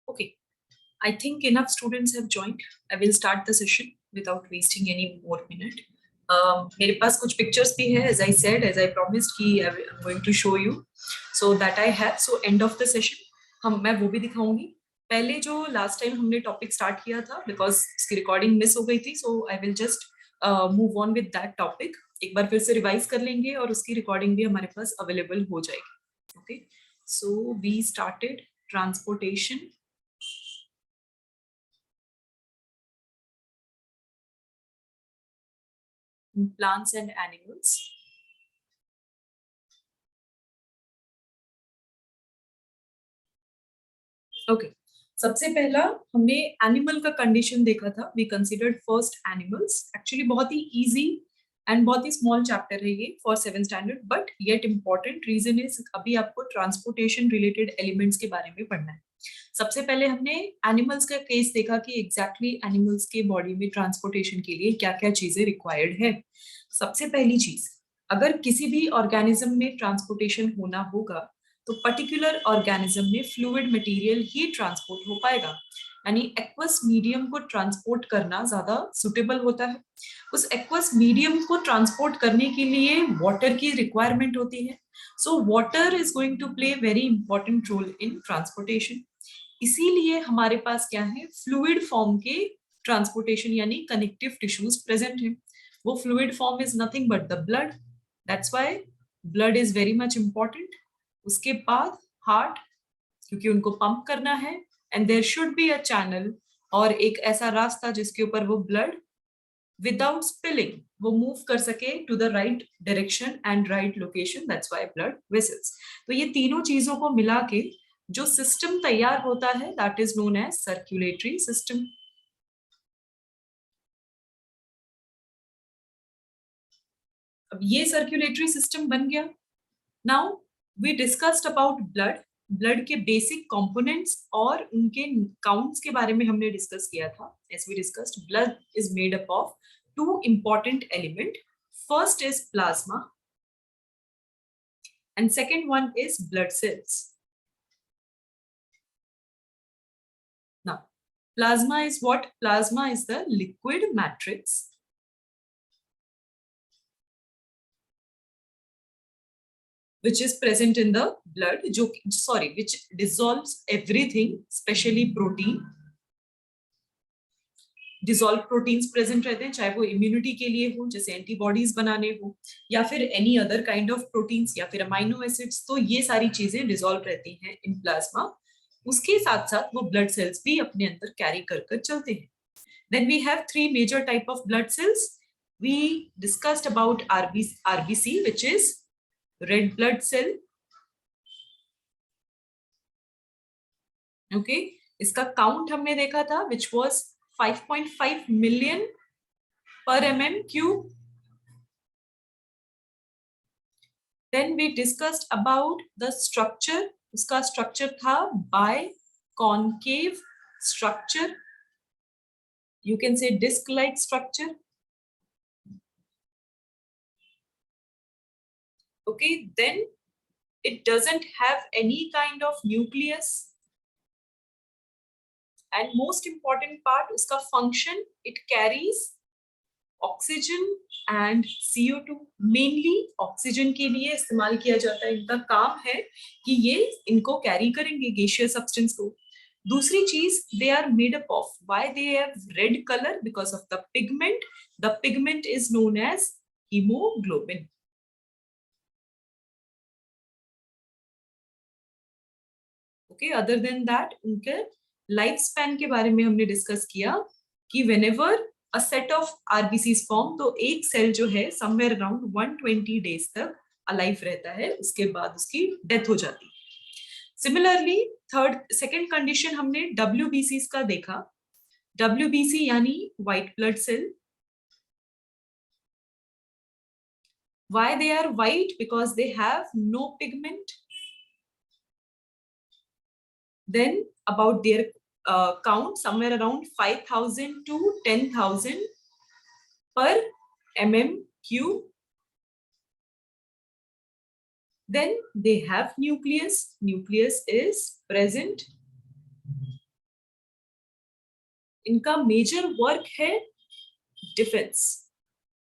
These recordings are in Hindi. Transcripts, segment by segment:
Okay, I think enough students have joined. I will start the session without wasting any more minute. मेरे पास कुछ pictures भी है, as I said, as I promised कि I'm going to show you. So that I have. So end of the session, मैं वो भी दिखाऊंगी. पहले जो last time हमने topic start किया था, because इसकी recording miss हो गई थी, so I will just move on with that topic. एक बार फिर से revise कर लेंगे और उसकी recording भी हमारे पास available हो जाएगी. Okay. So we started transportation. Plants and animals. Okay. सबसे पहला हमने एनिमल का कंडीशन देखा था. We considered first animals. Actually बहुत ही इजी एंड बहुत ही स्मॉल चैप्टर है ये for 7th standard, but yet important. Reason is अभी आपको ट्रांसपोर्टेशन रिलेटेड एलिमेंट्स के बारे में पढ़ना है. सबसे पहले हमने एनिमल्स का केस देखा कि एग्जैक्टली एनिमल्स के बॉडी में ट्रांसपोर्टेशन के लिए क्या क्या चीजें रिक्वायर्ड है. सबसे पहली चीज, अगर किसी भी ऑर्गेनिज्म में ट्रांसपोर्टेशन होना होगा तो पर्टिकुलर ऑर्गेनिज्म में फ्लूइड मटेरियल ही ट्रांसपोर्ट हो पाएगा. यानी एक्वस मीडियम को ट्रांसपोर्ट करना ज्यादा सुटेबल होता है. उस एक्वस मीडियम को ट्रांसपोर्ट करने के लिए वाटर की रिक्वायरमेंट होती है. So water is going to play very important role in transportation. इसीलिए हमारे पास क्या है, फ्लूइड फॉर्म के ट्रांसपोर्टेशन यानी कनेक्टिव टिश्यूज प्रेजेंट है. वो fluid form is nothing but the blood. That's why blood is very much important. उसके बाद हार्ट, क्योंकि उनको पंप करना है, and there should be a channel और एक ऐसा रास्ता जिसके ऊपर वो ब्लड विदाउट स्पिलिंग वो मूव कर सके to the right direction and right location. That's why blood vessels. तो ये तीनों चीजों को मिला के जो सिस्टम तैयार होता है that is known as circulatory system. अब ये सर्कुलेटरी सिस्टम बन गया. Now we discussed about blood. Blood के बेसिक कंपोनेंट्स और उनके काउंट्स के बारे में हमने डिस्कस किया था. As we discussed, blood is made up of two important element. First is plasma and second one is blood cells. Now, plasma is what? Plasma is the liquid matrix which is present in the blood, which dissolves everything, especially protein. Dissolve proteins present रहते हैं, चाहे वो इम्यूनिटी के लिए हो, जैसे एंटीबॉडीज बनाने हो, या फिर any other kind of proteins या फिर अमाइनो एसिड्स. तो ये सारी चीजें डिजॉल्व रहती हैं इन प्लाज्मा. उसके साथ साथ वो ब्लड सेल्स भी अपने अंदर कैरी कर चलते हैं. Then we have 3 major type of blood cells. We discussed about RBC which is red blood cell. Okay, इसका काउंट हमने देखा था which was 5.5 million per mm cube. Then we discussed about the structure. उसका structure था biconcave structure. You can say disc-like structure. Okay, then it doesn't have any kind of nucleus. And most important part, उसका function, it carries oxygen and CO2. Mainly oxygen के लिए इस्तेमाल किया जाता है. इनका काम है कि ये इनको कैरी करेंगे गैसियस सब्सटेंस को. दूसरी चीज, they are made up of, why they have red colour? Because of the pigment. The pigment is known as haemoglobin. Okay, other than that उनके लाइफ स्पैन के बारे में हमने डिस्कस किया कि whenever a set of RBCs form, तो एक सेल जो है somewhere around 120 days तक अलाइव रहता है, उसके बाद उसकी डेथ हो जाती है. सिमिलरली सेकंड कंडीशन हमने WBC का देखा. WBC यानी white blood cell. Why they are white? Because they have no pigment. Then about their count, somewhere around 5,000 to 10,000 per mm cube. Then they have nucleus. Nucleus is present इनका मेजर वर्क है डिफेंस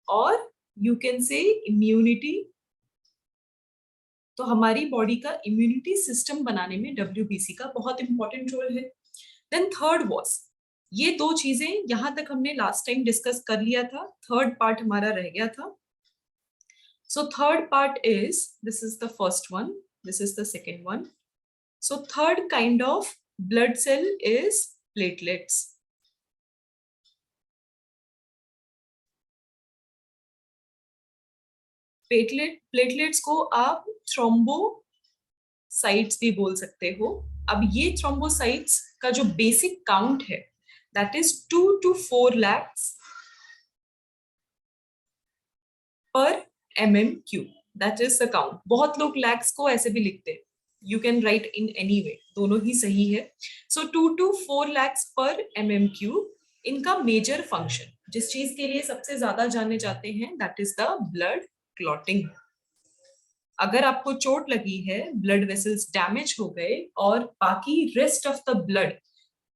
और यू कैन से इम्यूनिटी। तो हमारी बॉडी का इम्यूनिटी सिस्टम बनाने में WBC का बहुत इंपॉर्टेंट रोल है। देन थर्ड वॉज, ये दो चीजें यहां तक हमने लास्ट टाइम डिस्कस कर लिया था, थर्ड पार्ट हमारा रह गया था। So third part is, this is the first one, this is the second one. So third kind of blood cell is platelets. Platelets को आप थ्रोम्बोसाइट्स भी बोल सकते हो। अब ये थ्रोम्बोसाइट्स का जो बेसिक काउंट है that is 2 to 4 lakhs per mm³। That is the count. बहुत लोग लैक्स को ऐसे भी लिखते हैं, you can write in any way, दोनों ही सही है। सो 2 to 4 lakhs per mm³। इनका मेजर फंक्शन जिस चीज के लिए सबसे ज्यादा जाने जाते हैं that is the blood clotting. अगर आपको चोट लगी है, ब्लड वेसल्स डैमेज हो गए और बाकी रेस्ट ऑफ द ब्लड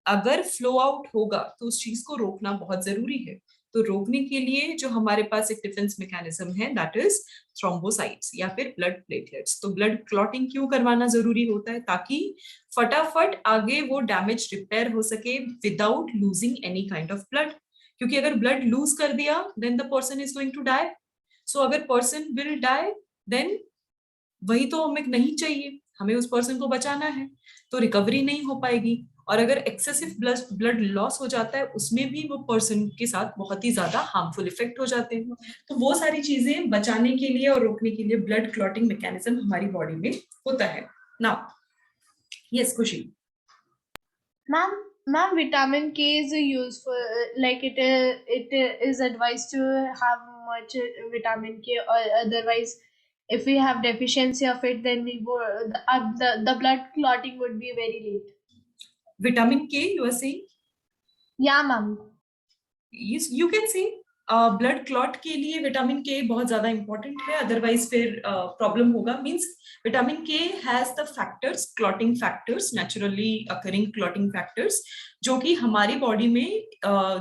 अगर फ्लो आउट होगा तो उस चीज को रोकना बहुत जरूरी है। तो रोकने के लिए जो हमारे पास एक डिफेंस मैकेनिज्म है दैट इज थ्रोम्बोसाइट्स या फिर ब्लड प्लेटलेट्स। तो ब्लड क्लॉटिंग क्यों करवाना जरूरी होता है? ताकि फटाफट आगे वो डैमेज रिपेयर हो सके without losing any kind of blood. क्योंकि अगर ब्लड लूज कर दिया then the person is going to die. So अगर पर्सन विल डाई देन वही तो हमें नहीं चाहिए, हमें उस पर्सन को बचाना है, तो रिकवरी नहीं हो पाएगी। और अगर एक्सेसिव ब्लड लॉस हो जाता है उसमें भी वो पर्सन के साथ बहुत ही ज्यादा हार्मफुल इफेक्ट हो जाते हैं। तो वो सारी चीजें बचाने के लिए और रोकने के लिए ब्लड क्लॉटिंग मैकेनिज्म हमारी बॉडी में होता है। नाउ यस खुशी। Ma'am, vitamin K is useful, like it is advised to have much vitamin K, or otherwise, if we have deficiency of it, then the blood clotting would be very late. Vitamin K you are saying? Yeah, ma'am. You can say blood clot के लिए विटामिन के बहुत ज्यादा इंपॉर्टेंट है, अदरवाइज फिर प्रॉब्लम होगा। मींस विटामिन के has the factors, clotting factors, naturally occurring clotting factors, जो कि हमारी बॉडी में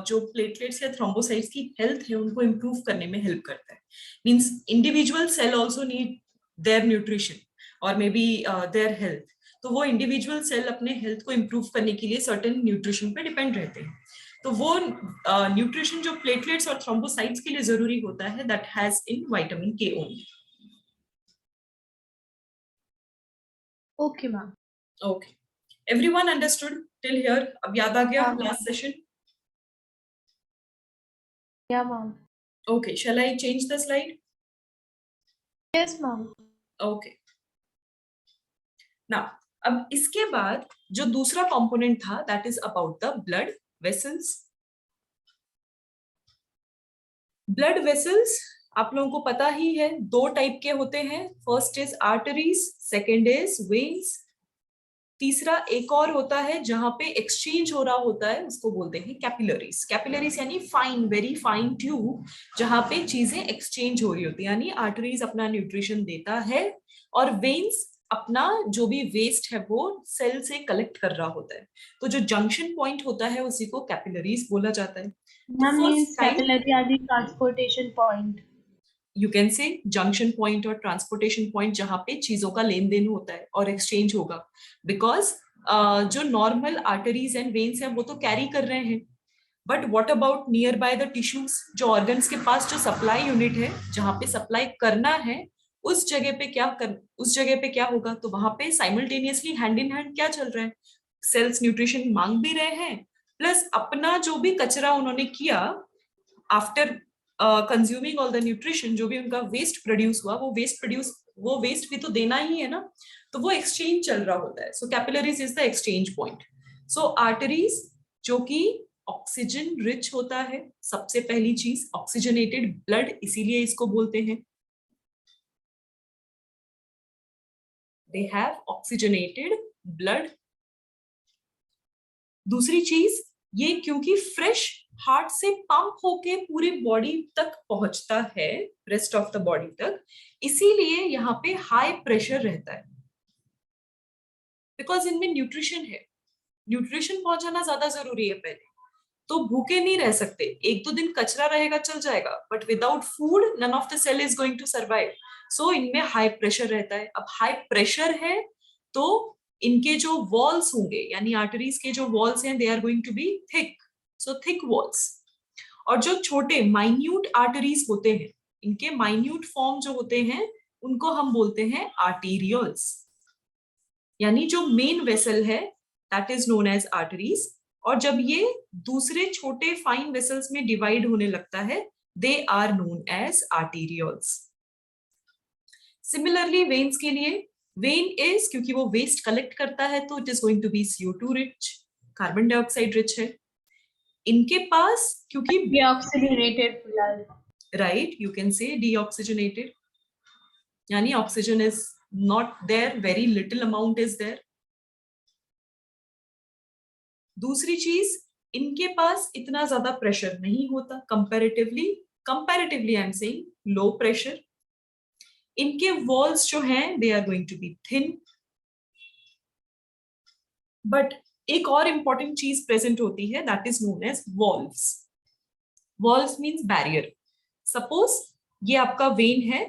जो प्लेटलेट्स या थ्रोम्बोसाइट्स की हेल्थ है उनको इम्प्रूव करने में हेल्प करता है। Means individual cell also need their nutrition और मे बी देयर हेल्थ। तो वो इंडिविजुअल सेल अपने हेल्थ को इम्प्रूव करने के लिए सर्टेन न्यूट्रिशन पे डिपेंड रहते हैं। तो वो न्यूट्रिशन जो प्लेटलेट्स और थ्रोम्बोसाइट्स के लिए जरूरी होता है that has in vitamin K only. Okay, ma'am. Okay, everyone understood till here? अब याद आ गया Yeah, ma'am. Last session? Yeah, ma'am. Okay, shall I change the slide? Yes, ma'am. Okay, now अब इसके बाद जो दूसरा कंपोनेंट था that is about the blood vessels. Blood vessels आप लोगों को पता ही है, दो टाइप के होते हैं। First is arteries, second is veins. तीसरा एक और होता है जहां पे एक्सचेंज हो रहा होता है, उसको बोलते हैं कैपिलरीज। कैपिलरीज यानी फाइन, वेरी फाइन ट्यूब जहां पे चीजें एक्सचेंज हो रही होती है। यानी आर्टरीज अपना न्यूट्रिशन देता है और वेन्स अपना जो भी वेस्ट है वो सेल से कलेक्ट कर रहा होता है। तो जो जंक्शन पॉइंट होता है उसी को कैपिलरीज बोला जाता है। तो Ma'am, first means time capillary are the transportation point. You can से जंक्शन पॉइंट और ट्रांसपोर्टेशन पॉइंट जहां पे चीजों का लेन देन होता है और एक्सचेंज होगा। बिकॉज जो नॉर्मल आर्टरीज एंड वेन्स हैं वो तो कैरी कर रहे हैं, but what about near by the tissues, जो ऑर्गन्स के पास जो सप्लाई यूनिट है जहां पे सप्लाई करना है उस जगह पे क्या होगा? तो वहां पे साइमल्टेनियसली हैंड इन हैंड क्या चल रहा है? सेल्स न्यूट्रिशन मांग भी रहे हैं, प्लस अपना जो भी कचरा उन्होंने किया after consuming all the nutrition, जो भी उनका वेस्ट प्रोड्यूस हुआ वो वेस्ट भी तो देना ही है ना। तो वो एक्सचेंज चल रहा होता है। So capillaries is the exchange point. So arteries जो कि ऑक्सीजन रिच होता है, सबसे पहली चीज ऑक्सीजनेटेड ब्लड, इसीलिए इसको बोलते हैं दे हैव ऑक्सीजनेटेड ब्लड। दूसरी चीज ये क्योंकि फ्रेश हार्ट से पंप होके पूरी बॉडी तक पहुंचता है, रेस्ट ऑफ द बॉडी तक, इसीलिए यहाँ पे हाई प्रेशर रहता है। बिकॉज इनमें न्यूट्रिशन है, न्यूट्रिशन पहुंचाना ज्यादा जरूरी है पहले। तो भूखे नहीं रह सकते, एक दो दिन कचरा रहेगा चल जाएगा, but without food none of the cell is going to survive. So इनमें हाई प्रेशर रहता है. अब हाई प्रेशर है तो इनके जो वॉल्स होंगे यानी आर्टरीज के जो वॉल्स हैं they are going to be thick, so thick walls. और जो छोटे माइन्यूट आर्टरीज होते हैं, इनके माइन्यूट फॉर्म जो होते हैं उनको हम बोलते हैं आर्टेरियल्स. यानी जो मेन वेसल है that is known as arteries. और जब ये दूसरे छोटे फाइन वेसल्स में डिवाइड होने लगता है they are known as arterioles. Similarly veins के लिए, वेन इज क्योंकि वो वेस्ट कलेक्ट करता है तो it is going to be CO2 rich, carbon dioxide rich है. इनके पास क्योंकि Deoxygenated blood. Right you can say deoxygenated, यानी oxygen is not there, very little amount is there. दूसरी चीज, इनके पास इतना ज्यादा प्रेशर नहीं होता comparatively I am saying low pressure. इनके वॉल्स जो हैं they are going to be thin. But एक और इंपॉर्टेंट चीज प्रेजेंट होती है that is known as valves. Valves means barrier. Suppose ये आपका वेन है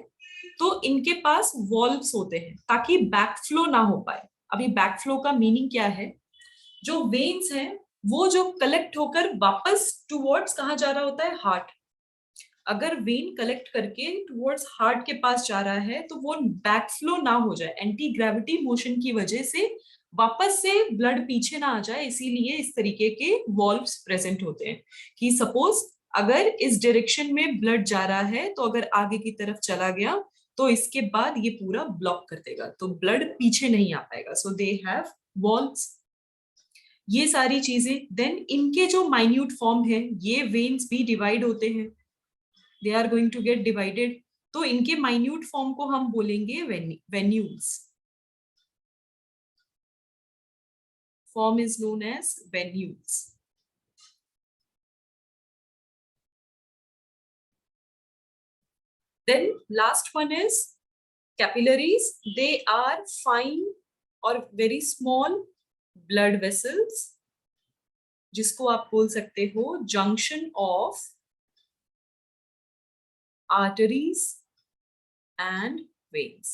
तो इनके पास वॉल्व्स होते हैं ताकि बैकफ्लो ना हो पाए. अभी बैकफ्लो का मीनिंग क्या है, जो वेन्स हैं वो जो कलेक्ट होकर वापस टुवर्ड्स कहाँ जा रहा होता है, हार्ट. अगर वेन कलेक्ट करके टुवर्ड्स हार्ट के पास जा रहा है तो वो बैकफ्लो ना हो जाए, एंटी ग्रेविटी मोशन की वजह से वापस से ब्लड पीछे ना आ जाए, इसीलिए इस तरीके के वॉल्व्स प्रेजेंट होते हैं. कि सपोज अगर इस डायरेक्शन में ब्लड जा रहा है तो अगर आगे की तरफ चला गया तो इसके बाद ये पूरा ब्लॉक कर देगा, तो ब्लड पीछे नहीं आ पाएगा. सो दे हैव वॉल्व्स. ये सारी चीजें. देन इनके जो माइन्यूट फॉर्म है, ये वेन्स भी डिवाइड होते हैं, they are going to get divided. तो इनके माइन्यूट फॉर्म को हम बोलेंगे venules. Form is known as venules. Then last one is capillaries. They are fine or very small blood vessels जिसको आप बोल सकते हो junction of arteries and veins.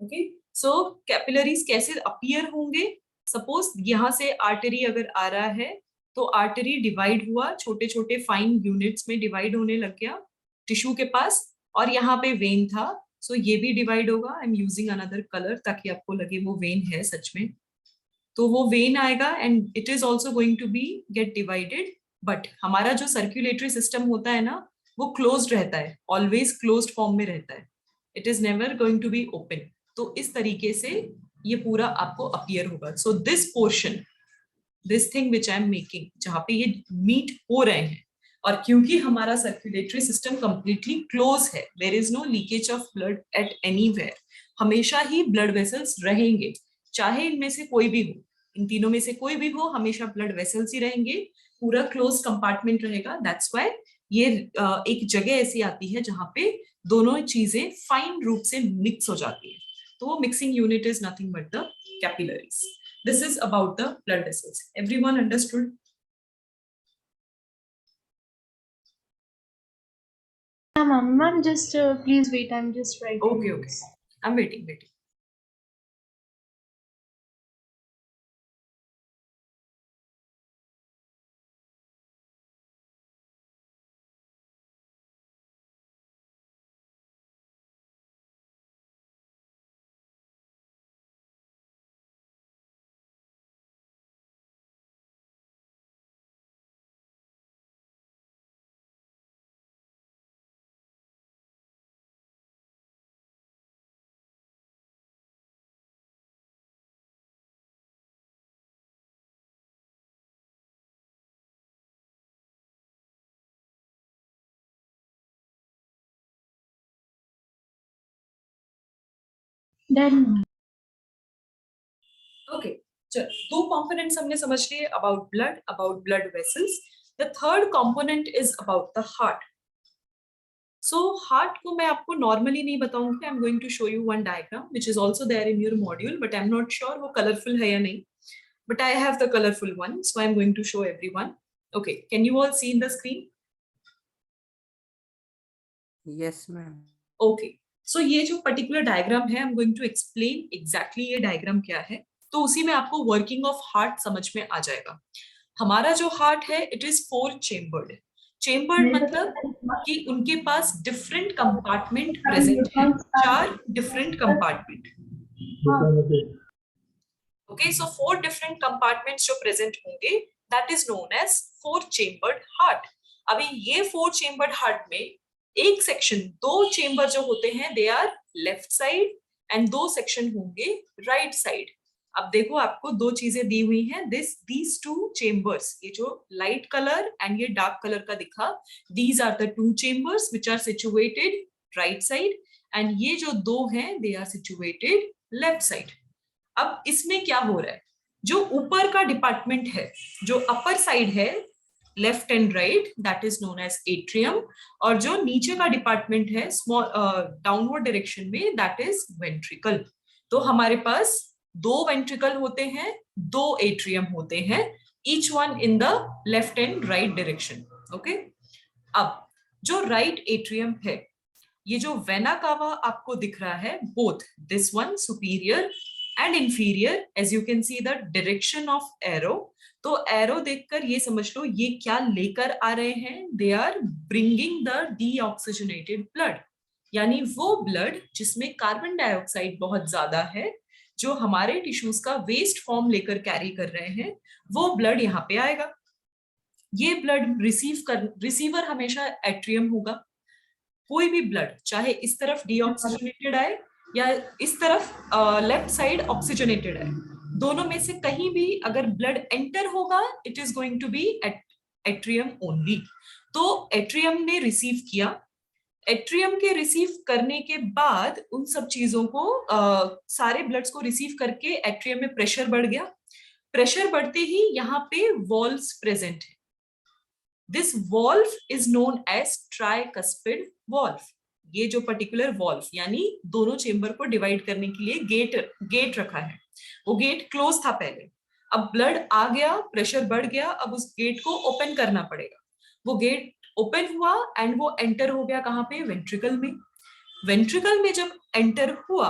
Okay, so capillaries कैसे appear होंगे. Suppose यहाँ से artery अगर आ रहा है तो artery divide हुआ, छोटे छोटे fine units में divide होने लग गया टिश्यू के पास, और यहाँ पे वेन था, सो ये भी डिवाइड होगा. I am using another colour ताकि आपको लगे वो वेन है सच में. तो वो वेन आएगा and it is also going to be get divided. But हमारा जो सर्कुलेटरी सिस्टम होता है ना वो क्लोज्ड रहता है, ऑलवेज क्लोज्ड फॉर्म में रहता है. It is never going to be open. तो इस तरीके से ये पूरा आपको अपीयर होगा. So this portion, this thing which I am making, जहाँ पे ये मीट हो रहे हैं, और क्योंकि हमारा सर्कुलेटरी सिस्टम कंप्लीटली क्लोज है, there is no leakage of blood at anywhere, हमेशा ही ब्लड वेसल्स रहेंगे, चाहे इनमें से कोई भी हो, इन तीनों में से कोई भी हो, हमेशा ब्लड वेसल्स ही रहेंगे, पूरा क्लोज कंपार्टमेंट रहेगा. दैट्स व्हाई ये एक जगह ऐसी आती है जहां पे दोनों चीजें फाइन रूप से मिक्स हो जाती है. तो वो mixing unit is nothing but the capillaries. This is about the blood vessels. Everyone understood? Ma'am, just please wait. I'm just writing. Okay. I'm waiting. Then Okay. दो कंपोनेंट्स हमने समझ लिए about blood vessels. The third component is about the heart. So heart को मैं आपको नॉर्मली नहीं बताऊंगी. I am going to show you one diagram which is also there in your module, but I am not sure वो कलरफुल है या नहीं. but I have the colorful one, so I'm going to show everyone. Okay, can you all see in the screen? Yes, ma'am. Okay, so ये जो particular diagram है, I'm going to explain exactly ये diagram क्या है. तो उसी में आपको working of heart समझ में आ जाएगा. हमारा जो heart है, it is 4 chambered. Chambered मतलब कि उनके पास different compartment present है, 4 different compartment. Okay, so 4 different compartments जो present होंगे, that is known as 4 chambered heart. अभी ये 4 chambered heart में एक सेक्शन, 2 चेंबर जो होते हैं they are left side and 2 section होंगे राइट साइड. अब देखो आपको 2 चीजें दी हुई हैं, these 2 chambers, ये जो लाइट कलर एंड ये डार्क कलर का दिखा, these are the 2 chambers which are situated right side and ये जो 2 हैं they are situated left side. अब इसमें क्या हो रहा है, जो ऊपर का डिपार्टमेंट है, जो अपर साइड है left and right, that is known as atrium, और जो नीचे का डिपार्टमेंट है स्मॉल डाउनवर्ड डायरेक्शन में, दैट इज वेंट्रिकल. तो हमारे पास 2 वेंट्रिकल होते हैं, 2 एट्रियम होते हैं, each one in the left and right direction. Okay, अब जो राइट एट्रियम है, ये जो वेना कावा आपको दिख रहा है, both this one superior and inferior, as you can see the direction of arrow. तो एरो देखकर ये समझ लो ये क्या लेकर आ रहे हैं, they are bringing the deoxygenated blood, यानी वो ब्लड जिसमें कार्बन डाइऑक्साइड बहुत ज्यादा है, जो हमारे टिश्यूज का वेस्ट फॉर्म लेकर कैरी कर रहे हैं, वो ब्लड यहाँ पे आएगा. ये ब्लड रिसीवर हमेशा एट्रियम होगा. कोई भी ब्लड चाहे इस तरफ डीऑक्सीजनेटेड आए या इस तरफ लेफ्ट साइड ऑक्सीजनेटेड है, दोनों में से कहीं भी अगर ब्लड एंटर होगा, it is going to be atrium only. तो एट्रियम ने रिसीव किया, एट्रियम के रिसीव करने के बाद उन सब चीजों को सारे ब्लड्स को रिसीव करके एट्रियम में प्रेशर बढ़ गया. प्रेशर बढ़ते ही यहाँ पे वॉल्व्स प्रेजेंट है. This valve is known as tricuspid valve. ये जो पर्टिकुलर वॉल्व यानी दोनों चेंबर को डिवाइड करने के लिए गेट रखा है, वो गेट क्लोज था पहले. अब ब्लड आ गया, प्रेशर बढ़ गया, अब उस गेट को ओपन करना पड़ेगा. वो गेट ओपन हुआ एंड वो एंटर हो गया कहाँ पे, वेंट्रिकल में. वेंट्रिकल में जब एंटर हुआ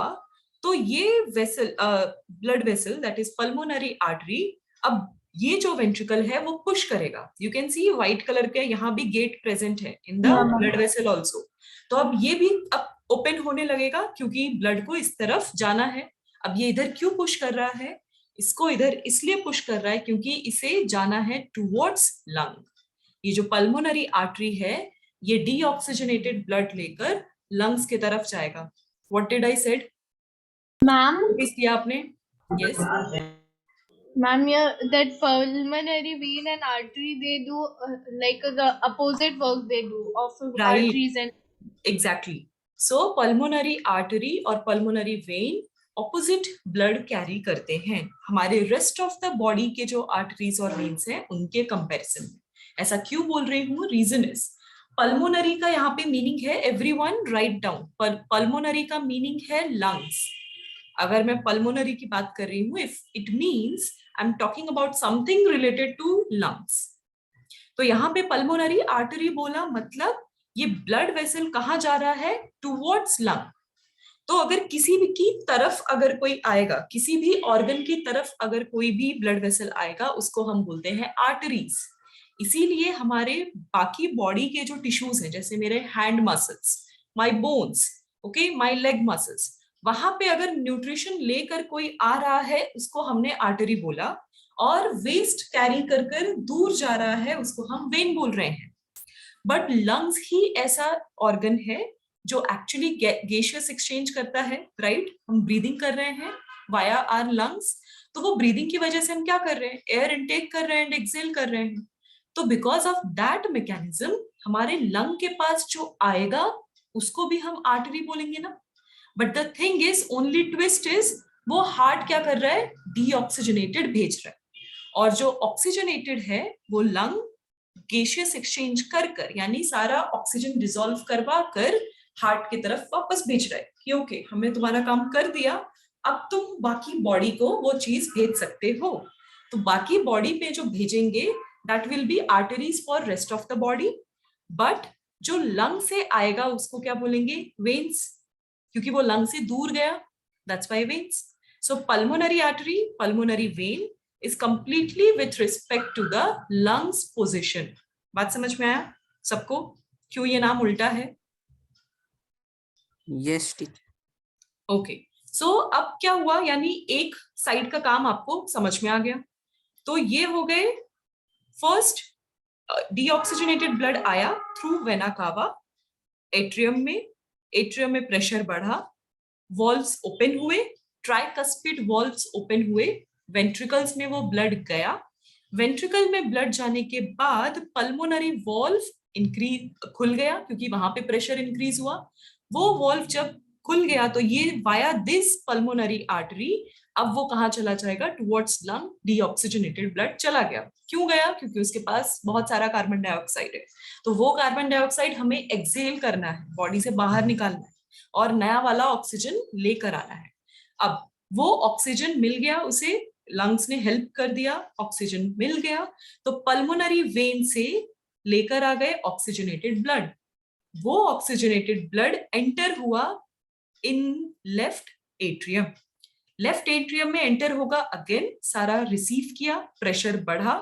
तो ये vessel, blood vessel that is pulmonary artery, अब ये जो वेंट्रिकल है वो पुश करेगा. You can C white colour के यहाँ भी गेट प्रेजेंट है in the blood vessel also. तो अब ये भी अब ओपन होने लगेगा क्योंकि ब्लड को इस तरफ जाना है. अब ये इधर क्यों पुश कर रहा है, इसको इधर इसलिए पुश कर रहा है क्योंकि इसे जाना है टुवर्ड्स लंग. ये जो पल्मोनरी आर्टरी है, ये डीऑक्सीजनेटेड ब्लड लेकर लंग्स की तरफ जाएगा. What did I said Ma'am, किया आपने? Yes ma'am, yeah, that pulmonary vein and artery, they do like the opposite work they do of Right. arteries and exactly. So pulmonary artery और pulmonary vein opposite blood carry करते हैं हमारे रेस्ट ऑफ द बॉडी के जो आर्टरीज और वेन्स हैं उनके कंपैरिजन में. ऐसा क्यों बोल रही हूँ, रीजन इज पल्मोनरी का यहाँ पे मीनिंग है, एवरीवन राइट डाउन, पल्मोनरी का मीनिंग है लंग्स. अगर मैं पल्मोनरी की बात कर रही हूँ, if it means I am talking about something related to lungs. तो यहाँ पे पल्मोनरी आर्टरी बोला मतलब ये ब्लड वेसल कहाँ जा रहा है, टुवर्ड्स लंग. तो अगर किसी भी की तरफ अगर कोई आएगा, किसी भी ऑर्गन की तरफ अगर कोई भी ब्लड वेसल आएगा, उसको हम बोलते हैं आर्टरीज. इसीलिए हमारे बाकी बॉडी के जो टिश्यूज हैं, जैसे मेरे hand muscles, my bones, okay, my leg muscles, वहां पे अगर न्यूट्रिशन लेकर कोई आ रहा है, उसको हमने आर्टरी बोला. और वेस्ट कैरी कर कर दूर जा रहा है, उसको हम वेन बोल रहे हैं. बट लंग्स ही ऐसा ऑर्गन है जो एक्चुअली गैसियस एक्सचेंज करता है, राइट? हम ब्रीदिंग कर रहे हैं वाया आवर लंग्स, तो वो ब्रीदिंग की वजह से हम क्या कर रहे हैं, एयर इनटेक कर रहे हैं एंड एक्सहेल कर रहे हैं. तो बिकॉज ऑफ दैट मैकेनिज्म हमारे लंग के पास जो आएगा उसको भी हम आर्टरी बोलेंगे ना. But the thing is, only twist is, वो हार्ट क्या कर रहा है, डीऑक्सीजनेटेड भेज रहा है, और जो ऑक्सीजनेटेड है वो लंग गैसियस एक्सचेंज कर कर, यानी सारा ऑक्सीजन डिसॉल्व करवा कर हार्ट की तरफ वापस भेज रहा है कि ओके, हमने तुम्हारा काम कर दिया, अब तुम बाकी बॉडी को वो चीज भेज सकते हो. तो बाकी बॉडी पे जो भेजेंगे that will B arteries for rest of the body, but जो लंग से आएगा उसको क्या बोलेंगे? वेन्स, क्योंकि वो लंग से दूर गया, that's why veins. So pulmonary artery, pulmonary vein is completely with respect to the lungs position. बात समझ में आया सबको क्यों ये नाम उल्टा है? Yes teacher. ओके, सो अब क्या हुआ, यानी एक साइड का काम आपको समझ में आ गया. तो ये हो गए फर्स्ट, डीऑक्सीजनेटेड ब्लड आया थ्रू वेना कावा एट्रियम में प्रेशर बढ़ा, वॉल्व्स ओपन हुए, ट्राइकस्पिड वॉल्व्स ओपन हुए, वेंट्रिकल्स में वो ब्लड गया. वेंट्रिकल में ब्लड जाने के बाद पल्मोनरी वॉल्व इंक्रीज खुल गया क्योंकि वहां पे प्रेशर इंक्रीज हुआ. वो वॉल्व जब खुल गया तो ये वाया दिस पल्मोनरी आर्टरी अब वो कहाँ चला जाएगा? Towards lung. डीऑक्सीजनेटेड ब्लड चला गया. क्यों गया? क्योंकि उसके पास बहुत सारा कार्बन डाइऑक्साइड है, तो वो कार्बन डाइऑक्साइड हमें एक्सेल करना है, बॉडी से बाहर निकालना है और नया वाला ऑक्सीजन लेकर आना है. अब वो ऑक्सीजन मिल गया, उसे लंग्स ने हेल्प कर दिया, ऑक्सीजन मिल गया, तो पल्मोनरी वेन से लेकर आ गए ऑक्सीजनेटेड ब्लड. वो ऑक्सीजनेटेड ब्लड एंटर हुआ in left atrium. Left atrium में एंटर होगा, अगेन सारा रिसीव किया, प्रेशर बढ़ा.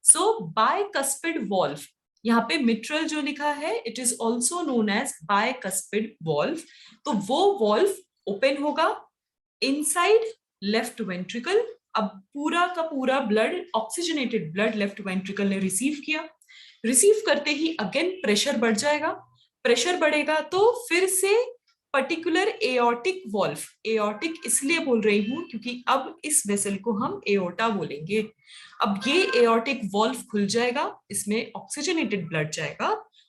सो बायकस्पिड वॉल्व, यहाँ पे मिट्रल जो लिखा है it is also known as bicuspid valve. तो वो वॉल्व ओपन होगा इनसाइड लेफ्ट वेंट्रिकल. अब पूरा का पूरा blood, oxygenated blood left ventricle ने रिसीव किया. रिसीव करते ही अगेन प्रेशर बढ़ जाएगा. प्रेशर बढ़ेगा तो फिर से पर्टिकुलर एओर्टिक वॉल्व, एओर्टिक इसलिए बोल रही हूं क्योंकि अब इस वेसल को हम एओर्टा बोलेंगे. अब ये एओर्टिक वॉल्व खुल जाएगा, इसमें ऑक्सीजनेटेड ब्लड जाएगा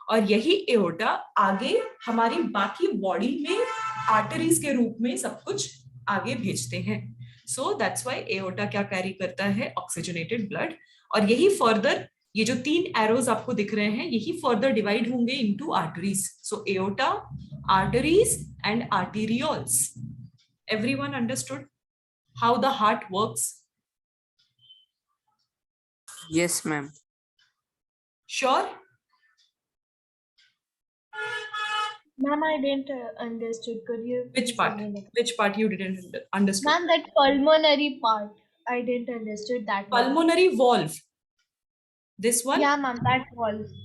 और यही एओर्टा आगे हमारी बाकी बॉडी में आर्टरीज के रूप में सब कुछ आगे भेजते हैं. सो दैट्स व्हाई एओर्टा क्या कैरी करता है? Oxygenated blood. और यही फर्दर, ये जो 3 एरोज आपको दिख रहे हैं यही फर्दर डिवाइड होंगे into arteries. So aorta, arteries and arterioles. Everyone understood how the heart works? Yes, ma'am. Sure? Ma'am, I didn't understood. Could you Which please part? again explain? Which part you didn't understood? Ma'am, that pulmonary part, I didn't understood that one. Pulmonary valve. This one? Yeah, ma'am, that valve.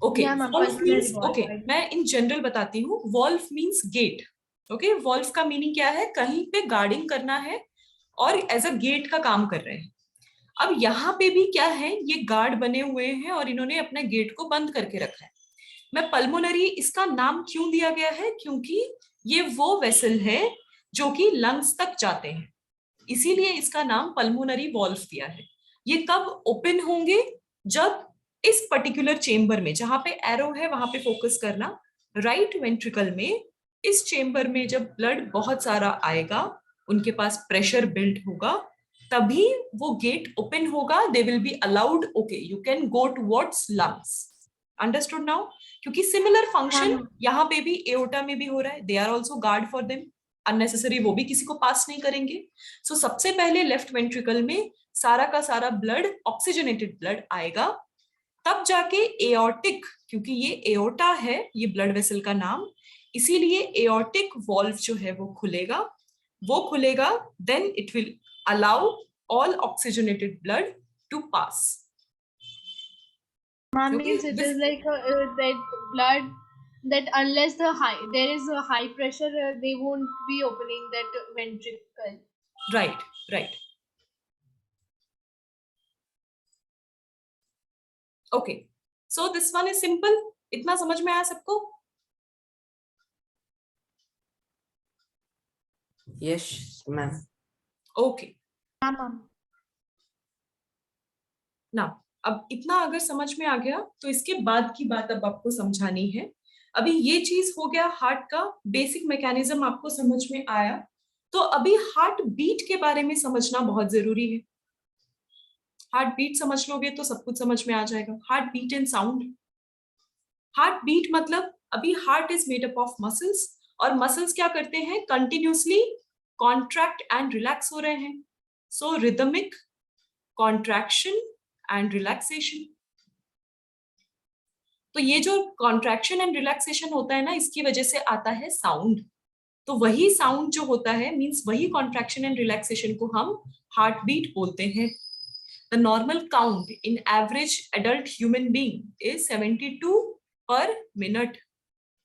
Okay. Yeah, ma'am, Valve pulmonary means, valve. okay, right. मैं in general बताती हूँ. Valve means gate. Okay, valve का मीनिंग क्या है? कहीं पे गार्डिंग करना है और एज अ गेट का काम कर रहे हैं. अब यहाँ पे भी क्या है, ये गार्ड बने हुए हैं और इन्होंने अपने गेट को बंद करके रखा है. मैं पल्मोनरी इसका नाम क्यों दिया गया है? क्योंकि ये वो वेसल है जो कि लंग्स तक जाते हैं, इसीलिए इसका नाम पल्मोनरी वॉल्व दिया है. ये कब ओपन होंगे? जब इस पर्टिकुलर चेंबर में, जहां पे एरो है वहां पे फोकस करना, राइट वेंट्रिकल में, इस चेंबर में जब ब्लड बहुत सारा आएगा, उनके पास प्रेशर बिल्ड होगा, तभी वो गेट ओपन होगा. They will be allowed, okay you can go towards lungs. Understood now? क्योंकि सिमिलर फंक्शन यहाँ पे भी एओर्टा में भी हो रहा है. They are also guard for them. Unnecessary वो भी किसी को पास नहीं करेंगे. सो सबसे पहले लेफ्ट वेंट्रिकल में सारा का सारा ब्लड, ऑक्सीजनेटेड ब्लड आएगा, तब जाके एओर्टिक, क्योंकि ये एओर्टा है ये ब्लड वेसल का नाम, इसीलिए एओर्टिक वॉल्व जो है वो खुलेगा. Then it will allow all oxygenated blood to pass. Ma'am, Okay, means it this- is like that blood, that unless there is a high pressure, they won't be opening that ventricle. right, right. Okay, so this one is simple. इतना समझ में आया सबको? Yes, ma'am. Okay. Yeah, ma'am. ना अब इतना अगर समझ में आ गया तो इसके बाद की बात अब आपको समझानी है. अभी ये चीज हो गया, हार्ट का बेसिक मैकेनिज्म आपको समझ में आया. तो अभी हार्ट बीट के बारे में समझना बहुत जरूरी है. हार्ट बीट समझ लोगे तो सब कुछ समझ में आ जाएगा. Heart beat and sound. Heart beat मतलब, अभी heart is made up of muscles, और मसल्स क्या करते हैं? कंटिन्यूसली कॉन्ट्रैक्ट एंड रिलैक्स हो रहे हैं. सो रिदमिक कॉन्ट्रैक्शन एंड रिलैक्सेशन। तो ये जो कॉन्ट्रैक्शन एंड रिलैक्सेशन होता है ना, इसकी वजह से आता है साउंड। तो वही साउंड जो होता है मींस वही कॉन्ट्रैक्शन एंड रिलैक्सेशन को हम हार्ट बीट बोलते हैं। The normal count in average adult human being is 72 per minute.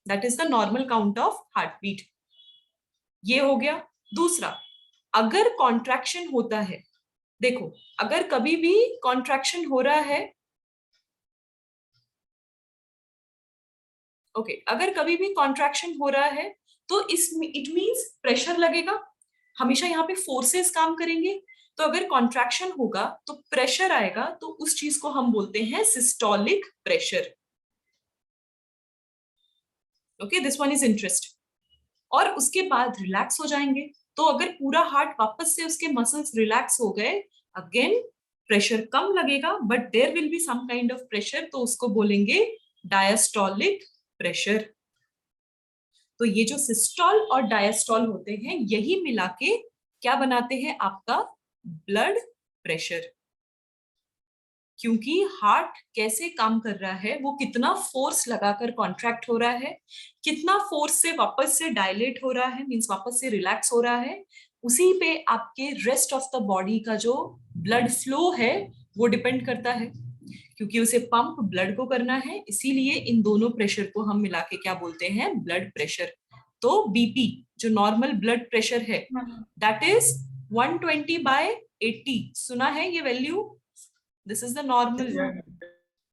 That is the normal count of heart beat. ये हो गया। दूसरा, अगर कॉन्ट्रैक्शन होता है, देखो अगर कभी भी कॉन्ट्रैक्शन हो रहा है, ओके, अगर कभी भी कॉन्ट्रैक्शन हो रहा है तो इट मींस प्रेशर लगेगा। हमेशा यहाँ पे फोर्सेस काम करेंगे। तो अगर कॉन्ट्रैक्शन होगा तो प्रेशर आएगा, तो उस चीज को हम बोलते हैं systolic pressure. Okay, this one is interesting. और उसके बाद रिलैक्स हो जाएंगे। तो अगर पूरा हार्ट वापस से उसके मसल्स रिलैक्स हो गए, अगेन प्रेशर कम लगेगा, but there will be some kind of pressure, तो उसको बोलेंगे डायस्टोलिक प्रेशर। तो ये जो सिस्टोल और डायस्टोल होते हैं, यही मिला के क्या बनाते हैं, आपका ब्लड प्रेशर। क्योंकि हार्ट कैसे काम कर रहा है, वो कितना फोर्स लगाकर कॉन्ट्रैक्ट हो रहा है, कितना फोर्स से वापस से डायलेट हो रहा है, मींस वापस से रिलैक्स हो रहा है, उसी पे आपके रेस्ट ऑफ द बॉडी का जो ब्लड फ्लो है वो डिपेंड करता है। क्योंकि उसे पंप ब्लड को करना है, इसीलिए इन दोनों प्रेशर को हम मिला के क्या बोलते हैं, ब्लड प्रेशर। तो बीपी जो नॉर्मल ब्लड प्रेशर है, दैट इज 120/80। सुना है ये value? This is the normal,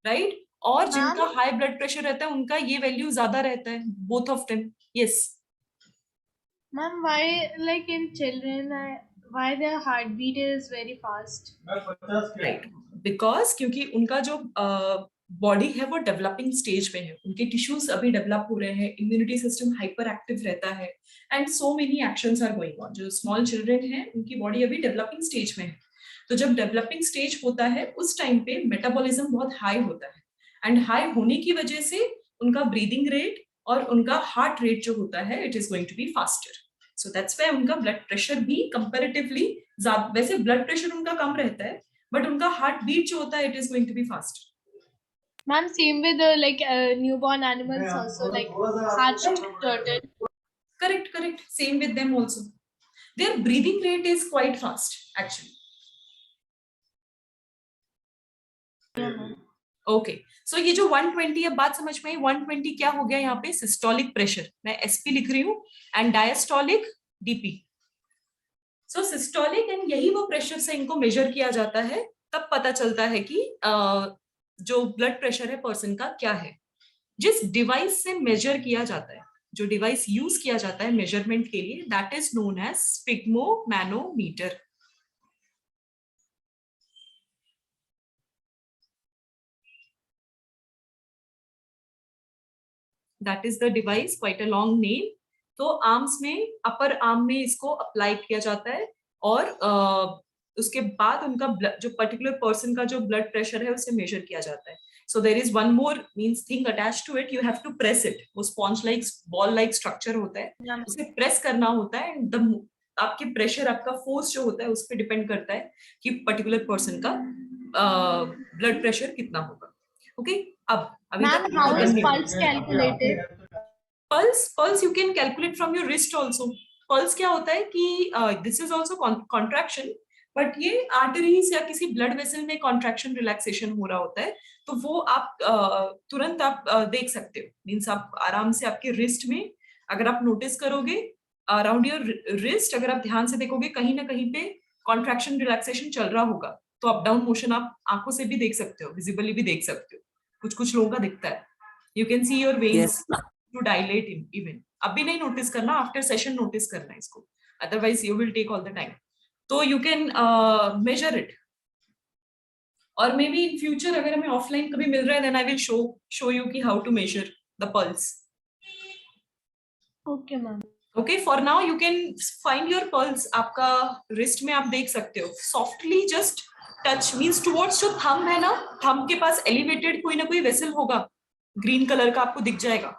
right? और जिनका हाई ब्लड प्रेशर रहता है उनका ये वैल्यू ज्यादा रहता है, both of them. Yes Ma'am, why, like in children, why their heartbeat is very fast? Right, because क्योंकि उनका जो बॉडी है वो डेवलपिंग स्टेज में है, उनके टिश्यूज अभी डेवलप हो रहे हैं, इम्यूनिटी सिस्टम हाइपर एक्टिव रहता है, and so many actions are going on. जो स्मॉल चिल्ड्रन है उनकी बॉडी अभी डेवलपिंग स्टेज में है। तो जब डेवलपिंग स्टेज होता है उस टाइम पे मेटाबॉलिज्म बहुत हाई होता है, एंड हाई होने की वजह से उनका ब्रीदिंग रेट और उनका हार्ट रेट जो होता है, it is going to be faster. So that's why उनका ब्लड प्रेशर भी कंपैरेटिवली ज्यादा, वैसे ब्लड प्रेशर उनका कम रहता है, बट उनका हार्ट बीट जो होता है, it is going to be fast. Ma'am, same with newborn animals also, like hatched turtle. Correct, same with them also. Their breathing rate is quite fast actually. Okay, so ये जो 120, अब बात समझ में आई, 120 क्या हो गया यहाँ पे, सिस्टोलिक प्रेशर, मैं एसपी लिख रही हूँ, and diastolic DP. So systolic and यही वो प्रेशर से इनको मेजर किया जाता है, तब पता चलता है कि जो ब्लड प्रेशर है पर्सन का क्या है। जिस डिवाइस से मेजर किया जाता है, जो डिवाइस यूज किया जाता है मेजरमेंट के लिए, that is known as sphygmomanometer. That is the device, quite a long name. तो आर्म्स में, अपर आर्म में इसको अप्लाई किया जाता है, और उसके बाद उनका जो पर्टिकुलर पर्सन का जो ब्लड प्रेशर है उसे मेजर किया जाता है। So there is one more means thing attached to it. You have to press it. वो sponge like ball like structure होता है, उसे प्रेस करना होता है, and the आपके प्रेशर, आपका फोर्स जो होता है उस पर डिपेंड करता है कि पर्टिकुलर पर्सन का ब्लड प्रेशर कितना होगा। ओके, अब अभी तक how is pulse calculated? Pulse you can calculate from your wrist also. Pulse क्या होता है कि this is also contraction, but ये आर्टरीज या किसी ब्लड वेसल में कॉन्ट्रैक्शन रिलैक्सेशन हो रहा होता है, तो वो आप तुरंत आप देख सकते हो। मीन्स आप आराम से आपके रिस्ट में, अगर आप नोटिस करोगे अराउंड योर रिस्ट, अगर आप ध्यान से देखोगे कहीं ना कहीं पे कॉन्ट्रैक्शन रिलैक्सेशन चल रहा होगा, तो अप डाउन मोशन आप आंखों से भी देख सकते हो, विजिबली भी देख सकते हो, कुछ कुछ लोगों का दिखता है। You can see your veins to dilate even. अभी नहीं नोटिस करना, आफ्टर सेशन नोटिस करना इसको, otherwise you will take all the time. तो यू कैन मेजर इट, और मे बी इन फ्यूचर अगर हमें ऑफलाइन कभी मिल रहा है, then I will show you कि how to measure the pulse. Okay, ma'am. Okay, for now you can find your pulse. आपका रिस्ट में आप देख सकते हो, softly just touch, means towards जो थंब है ना, थंब के पास एलिवेटेड कोई ना कोई वेसल होगा, ग्रीन कलर का आपको दिख जाएगा।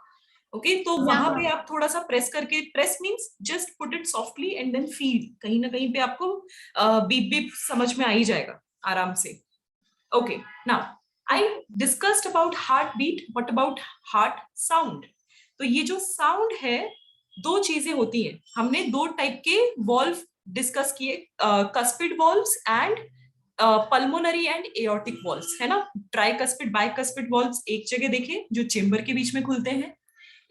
ओके, तो वहां पे आप थोड़ा सा प्रेस करके, press means just put it softly and then feel, कहीं ना कहीं पे आपको बीप बीप समझ में आ ही जाएगा। आराम से. Okay, now I discussed about heartbeat. What about heart sound? तो ये जो साउंड है, दो चीजें होती हैं. हमने दो टाइप के वॉल्व डिस्कस किए, cuspid valves and pulmonary and aortic valves, है ना. ट्राइकस्पिड बाइकस्पिड वॉल्व्स एक जगह देखे जो चेम्बर के बीच में खुलते हैं,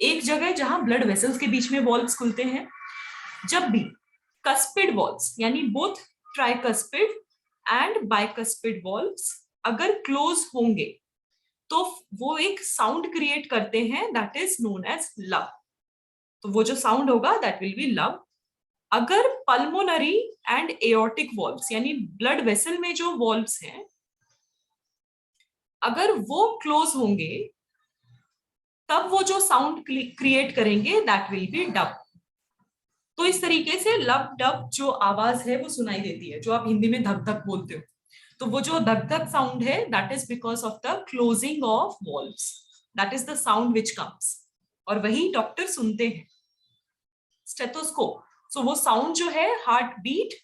एक जगह जहां ब्लड वेसल्स के बीच में वॉल्व्स खुलते हैं. जब भी कस्पिड वॉल्व्स यानी both tricuspid and bicuspid valves अगर क्लोज होंगे तो वो एक साउंड क्रिएट करते हैं, that is known as lub. तो वो जो साउंड होगा दैट विल बी लव. अगर पल्मोनरी एंड एओर्टिक वॉल्व्स यानी ब्लड वेसल में जो वॉल्व्स हैं, अगर वो क्लोज होंगे तब वो जो साउंड क्रिएट करेंगे दैट विल बी डब. तो इस तरीके से लब डब जो आवाज है वो सुनाई देती है, जो आप हिंदी में धक धक बोलते हो. तो वो जो धक धक साउंड है that is because of the closing of valves. That is the sound which comes. और वही डॉक्टर सुनते हैं. स्टेथोस्कोप, सो वो साउंड जो है heart beat,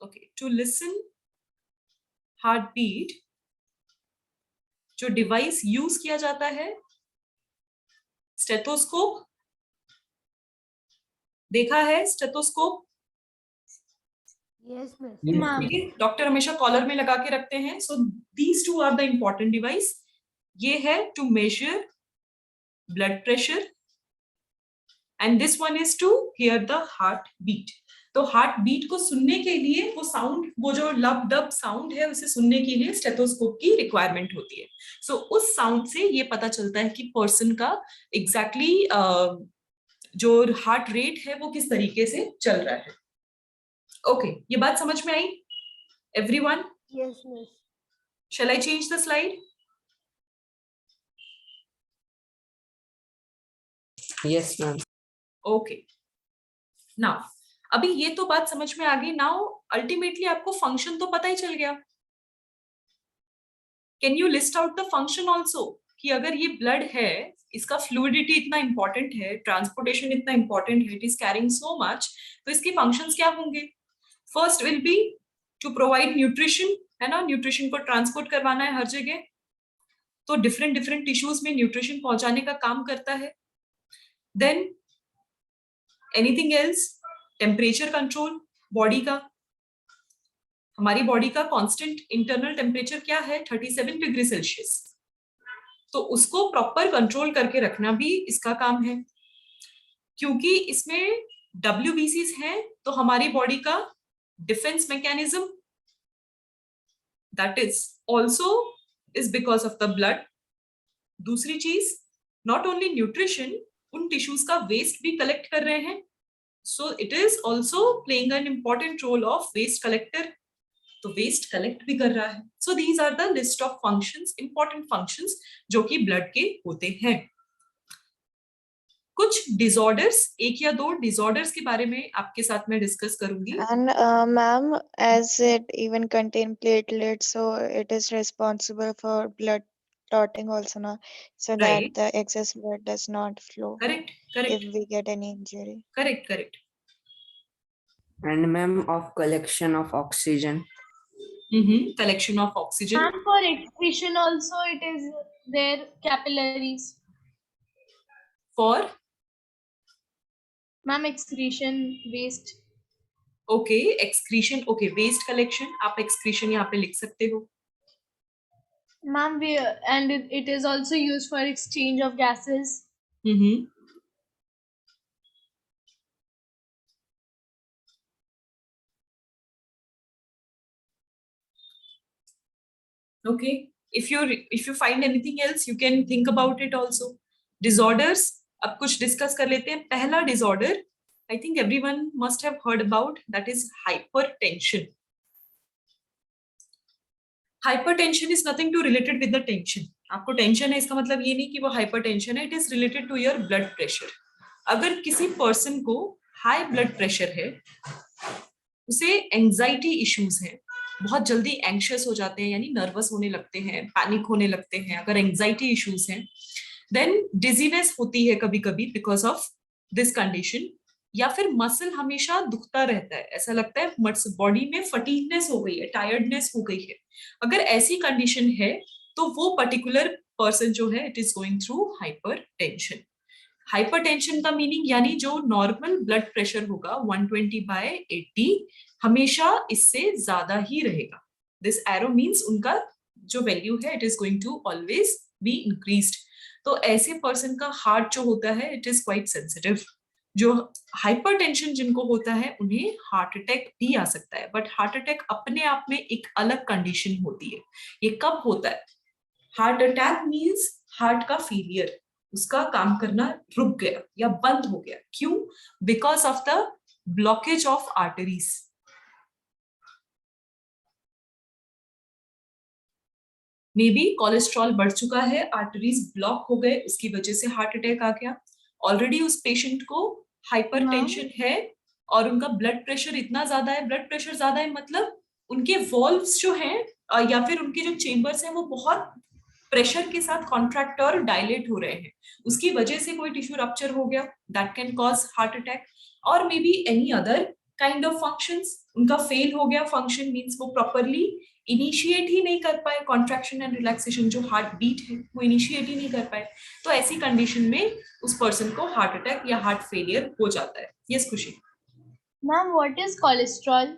okay, to listen heart beat जो डिवाइस यूज किया जाता है स्टेथोस्कोप. देखा है स्टेथोस्कोप? Yes, ma'am. डॉक्टर हमेशा कॉलर में लगा के रखते हैं. So these two are the important device. ये है to measure blood pressure and this one is to hear the heart beat. तो हार्ट बीट को सुनने के लिए वो साउंड, वो जो लब डब साउंड है उसे सुनने के लिए स्टेथोस्कोप की रिक्वायरमेंट होती है. सो उस साउंड से ये पता चलता है कि पर्सन का एग्जैक्टली जो हार्ट रेट है वो किस तरीके से चल रहा है. ओके, ये बात समझ में आई everyone? Yes, miss. Shall I change the slide? Yes, ma'am. Okay. Now, अभी ये तो बात समझ में आ गई. नाउ अल्टीमेटली आपको फंक्शन तो पता ही चल गया. Can you list out the function also कि अगर ये ब्लड है, इसका फ्लूइडिटी इतना इंपॉर्टेंट है, ट्रांसपोर्टेशन इतना इंपॉर्टेंट है, it is carrying so much, तो इसके फंक्शंस क्या होंगे? First will be to provide nutrition, है ना. न्यूट्रिशन को ट्रांसपोर्ट करवाना है हर जगह, तो डिफरेंट डिफरेंट टिश्यूज में न्यूट्रिशन पहुंचाने का काम करता है. Than anything else? Temperature control body का. हमारी बॉडी का कांस्टेंट इंटरनल टेम्परेचर क्या है? 37 डिग्री सेल्सियस. तो उसको प्रॉपर कंट्रोल करके रखना भी इसका काम है. क्योंकि इसमें WBCs हैं तो हमारी बॉडी का defence mechanism that is also is because of the blood. दूसरी चीज, नॉट ओनली न्यूट्रिशन, उन टिश्यूज का वेस्ट भी कलेक्ट कर रहे हैं. So it is also playing an important role of waste collector. तो वेस्ट कलेक्ट भी कर रहा है. So these are the list of functions, important functions जो कि ब्लड के होते हैं. कुछ डिसऑर्डर्स, एक या दो डिसऑर्डर्स के बारे में आपके साथ मैं डिस्कस करूंगी. And ma'am, as it even contain platelets, so it is responsible for blood clotting also, na? So Right. that the excess blood does not flow correct if correct we get any injury. Correct correct. And ma'am, of collection of oxygen. Collection of oxygen. And for excretion also it is there, capillaries. For Ma'am, excretion, waste. okay, excretion, okay, waste collection. आप excretion यहाँ पे लिख सकते हो. Ma'am, and it is also used for exchange of gases. Okay, if you find anything else you can think about it also. Disorders, अब कुछ डिस्कस कर लेते हैं. पहला disorder I think everyone must have heard about, that is hypertension. Hypertension is nothing to related with the tension. आपको टेंशन है इसका मतलब ये नहीं कि वो हाइपरटेंशन है. It is related to your blood pressure. अगर किसी पर्सन को हाई ब्लड प्रेशर है, उसे एंजाइटी इश्यूज हैं, बहुत जल्दी एंग्शियस हो जाते हैं यानी नर्वस होने लगते हैं, पैनिक होने लगते हैं, अगर एंजाइटी इश्यूज हैं, देन डिजीनेस होती है कभी कभी बिकॉज ऑफ दिस कंडीशन. या फिर मसल हमेशा दुखता रहता है, ऐसा लगता है बॉडी में फटीगनेस हो गई है, टायर्डनेस हो गई है, अगर ऐसी कंडीशन है तो वो पर्टिकुलर पर्सन जो है it is going through hypertension. Hypertension का मीनिंग यानी जो नॉर्मल ब्लड प्रेशर होगा 120/80 हमेशा इससे ज्यादा ही रहेगा। दिस एरो मीन्स उनका जो वैल्यू है it is going to always be increased. तो ऐसे पर्सन का हार्ट जो होता है इट इज क्वाइट सेंसिटिव। जो हाइपरटेंशन जिनको होता है उन्हें हार्ट अटैक भी आ सकता है, बट हार्ट अटैक अपने आप में एक अलग कंडीशन होती है। ये कब होता है? हार्ट अटैक मीन्स हार्ट का फेलियर, उसका काम करना रुक गया या बंद हो गया। क्यों? Because of the blockage of arteries. May be cholesterol बढ़ चुका है, आर्टरीज ब्लॉक हो गए, इसकी वजह से हार्ट अटैक आ गया। ऑलरेडी उस पेशेंट को हाइपरटेंशन है और उनका ब्लड प्रेशर इतना ज्यादा है, ब्लड प्रेशर ज्यादा है मतलब उनके वॉल्व्स जो हैं या फिर उनके जो चेम्बर्स हैं वो बहुत प्रेशर के साथ कॉन्ट्रैक्ट और डायलेट हो रहे हैं, उसकी वजह से कोई टिश्यू रप्चर हो गया, that can cause heart attack. और may be any other kind of functions, उनका फेल हो गया फंक्शन, मींस वो प्रॉपरली इनिशिएट ही नहीं कर पाए, कॉन्ट्रैक्शन एंड रिलैक्सेशन जो हार्ट बीट है वो इनिशिएट ही नहीं कर पाए, तो ऐसी कंडीशन में उस पर्सन को हार्ट अटैक या हार्ट फेलियर हो जाता है। यस खुशी। Ma'am what is cholesterol?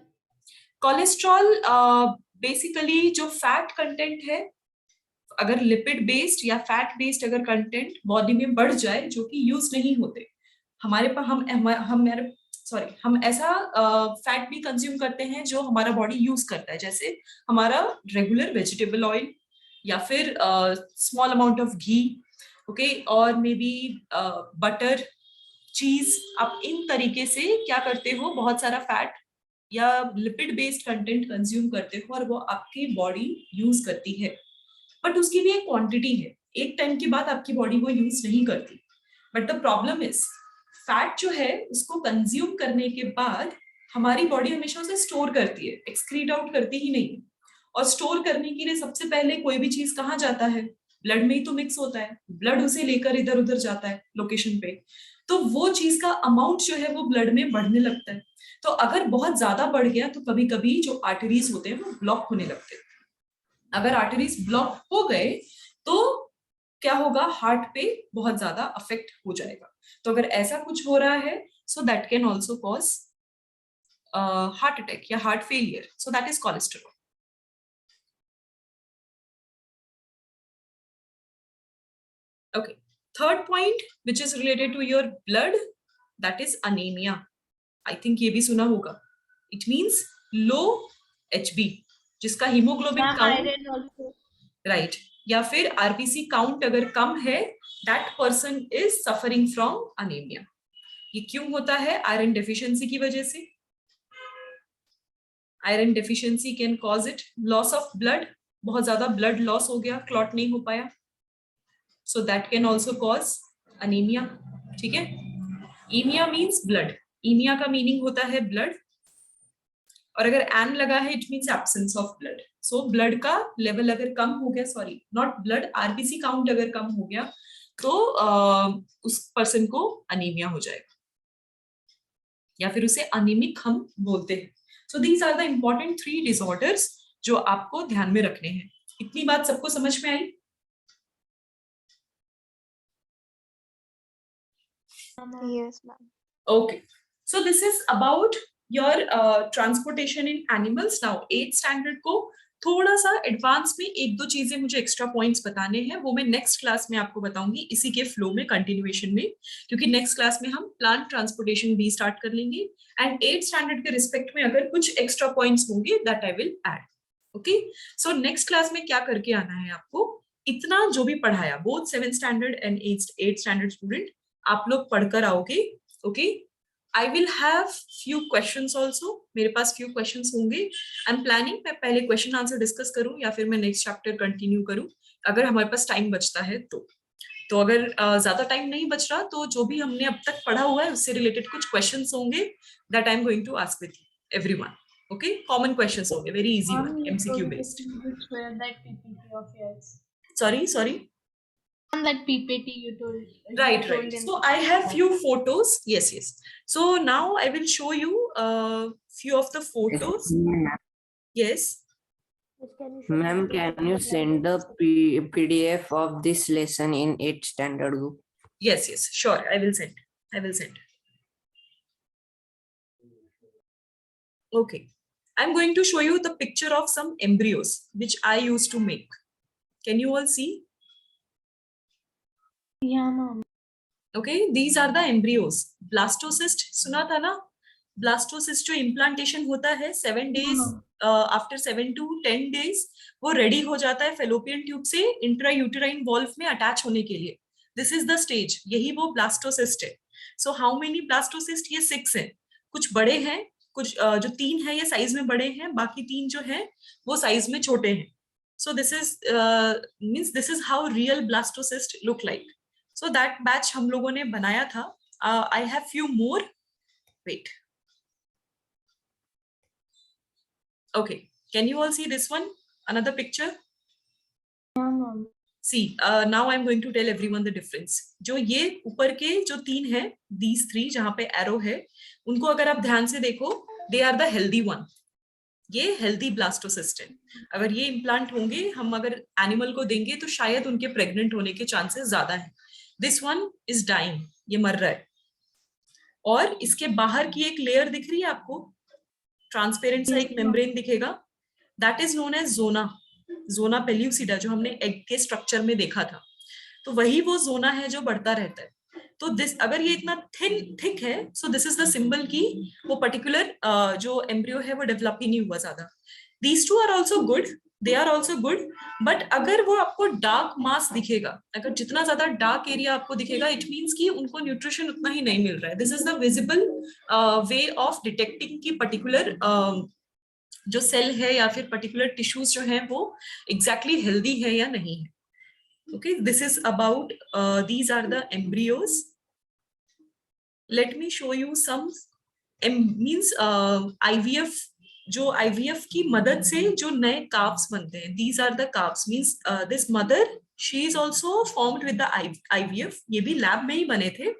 Cholesterol basically जो फैट कंटेंट है, अगर लिपिड बेस्ड या फैट बेस्ड अगर कंटेंट बॉडी में बढ़ जाए जो कि यूज नहीं होते, हमारे पास हम ऐसा फैट भी कंज्यूम करते हैं जो हमारा बॉडी यूज करता है, जैसे हमारा रेगुलर वेजिटेबल ऑयल या फिर small amount of ghee, okay, और मे बी बटर, चीज। आप इन तरीके से क्या करते हो, बहुत सारा फैट या लिपिड बेस्ड कंटेंट कंज्यूम करते हो और वो आपकी बॉडी यूज करती है, बट उसकी भी एक क्वांटिटी है, एक टाइम के बाद आपकी बॉडी वो यूज नहीं करती। But the problem is fat जो है उसको कंज्यूम करने के बाद हमारी बॉडी हमेशा उसे स्टोर करती है, एक्सक्रीट आउट करती ही नहीं है। और स्टोर करने के लिए सबसे पहले कोई भी चीज कहाँ जाता है? ब्लड में ही तो मिक्स होता है, ब्लड उसे लेकर इधर उधर जाता है लोकेशन पे, तो वो चीज का अमाउंट जो है वो ब्लड में बढ़ने लगता है। तो अगर बहुत ज्यादा बढ़ गया तो कभी कभी जो आर्टरीज होते हैं वो ब्लॉक होने लगते हैं। अगर आर्टरीज ब्लॉक हो गए तो क्या होगा, हार्ट पे बहुत ज्यादा अफेक्ट हो जाएगा। तो अगर ऐसा कुछ हो रहा है so that can also cause heart attack या heart failure, so that is cholesterol. Okay, third point which is related to your blood, that is anemia. I think ये भी सुना होगा। It means low HB, जिसका haemoglobin count, iron also, right, या फिर आरबीसी काउंट अगर कम है, that person is suffering from anaemia. ये क्यों होता है? आयरन डेफिशिएंसी की वजह से। Iron deficiency can cause it, loss of blood, बहुत ज्यादा ब्लड लॉस हो गया, क्लॉट नहीं हो पाया, सो that can also cause anaemia. ठीक है, ईमिया मीन्स ब्लड, ईमिया का मीनिंग होता है ब्लड, और अगर एन लगा है it means absence of blood. So blood का लेवल अगर कम हो गया, sorry not blood, RBC count अगर कम हो गया तो उस पर्सन को अनीमिया हो जाएगा या फिर उसे अनीमिक हम बोलते हैं। So these are the important 3 disorders जो आपको ध्यान में रखने हैं। इतनी बात सबको समझ में आई? Yes, ma'am. Okay, so this is about your transportation in animals. Now 8th standard को थोड़ा सा एडवांस में 1-2 चीजें मुझे एक्स्ट्रा पॉइंट्स बताने हैं, वो मैं नेक्स्ट क्लास में आपको बताऊंगी, इसी के फ्लो में, कंटिन्यूएशन में, क्योंकि नेक्स्ट क्लास में हम प्लांट ट्रांसपोर्टेशन भी स्टार्ट कर लेंगे। एंड 8th स्टैंडर्ड के रिस्पेक्ट में अगर कुछ एक्स्ट्रा पॉइंट्स होंगे that I will add. Okay, so next class में क्या करके आना है आपको, इतना जो भी पढ़ाया both 7th standard and 8th standard student आप लोग पढ़कर आओगे। Okay, I will have few questions also, मेरे पास few questions होंगे। I'm planning मैं पहले question answer discuss करूं या फिर मैं next chapter continue करूं, अगर हमारे पास टाइम बचता है तो अगर ज्यादा टाइम नहीं बच रहा तो जो भी हमने अब तक पढ़ा हुआ है उससे रिलेटेड कुछ questions होंगे that I'm going to ask with you everyone. Okay, common questions होंगे, very easy one, MCQ based. Share that PPT of yours. Sorry. On that PPT you told. Right, told right. in So I have few photos. Yes, yes. So now I will show you few of the photos. Yes. Ma'am, can you send the PDF of this lesson in 8th standard group? Yes, yes, sure. I will send. I will send. Okay. I'm going to show you the picture of some embryos which I used to make. Can you all see? Yeah, ma'am. Okay, these are the embryos. Blastocyst सुना था ना? Blastocyst जो implantation होता है 7 days after 7 to 10 days वो ready हो जाता है fallopian tube से intrauterine valve में attach होने के लिए. This is the stage. यही वो blastocyst है. So how many blastocyst? ये 6 हैं. कुछ बड़े हैं, कुछ जो 3 है ये साइज में बड़े हैं, बाकी 3 जो हैं वो साइज में छोटे हैं. So this is means this is how real blastocyst look like. So that batch हम लोगों ने बनाया था. I have few more. Wait. Okay. Can you all see this one? Another picture. Yeah, ma'am. See, now I'm going to tell everyone the difference. जो ये ऊपर के जो 3 हैं, these 3 जहाँ पे arrow है, उनको अगर आप ध्यान से देखो, they are the healthy one. ये healthy blastocyst है. अगर ये implant होंगे, हम अगर animal को देंगे तो शायद उनके pregnant होने के chances ज्यादा हैं. This one is dying. ये मर रहा है. और इसके बाहर की एक लेयर दिख रही है आपको, ट्रांसपेरेंट सा एक मेम्ब्रेन दिखेगा. That is known as zona. Zona pellucida जो हमने एग के स्ट्रक्चर में देखा था, तो वही वो जोना है जो बढ़ता रहता है. तो दिस अगर ये इतना थिक है, so this is the symbol की वो पर्टिकुलर जो एम्ब्रियो है वो डेवलप ही नहीं हुआ ज्यादा. These two are also good, they are also good. But अगर वो आपको डार्क मास दिखेगा, अगर जितना ज्यादा डार्क एरिया आपको दिखेगा, इट मीन्स कि उनको न्यूट्रिशन उतना ही नहीं मिल रहा है. This is the visible way of detecting की पर्टिकुलर जो सेल है या फिर पर्टिकुलर टिश्यूज जो है वो एग्जैक्टली हेल्दी है या नहीं है. Okay, this is about these are the embryos. Let me show you some means IVF. जो IVF की मदद से जो नए calves बनते हैं, these are the calves. Means this mother, she is also formed with the IVF. ये भी lab में ही बने थे.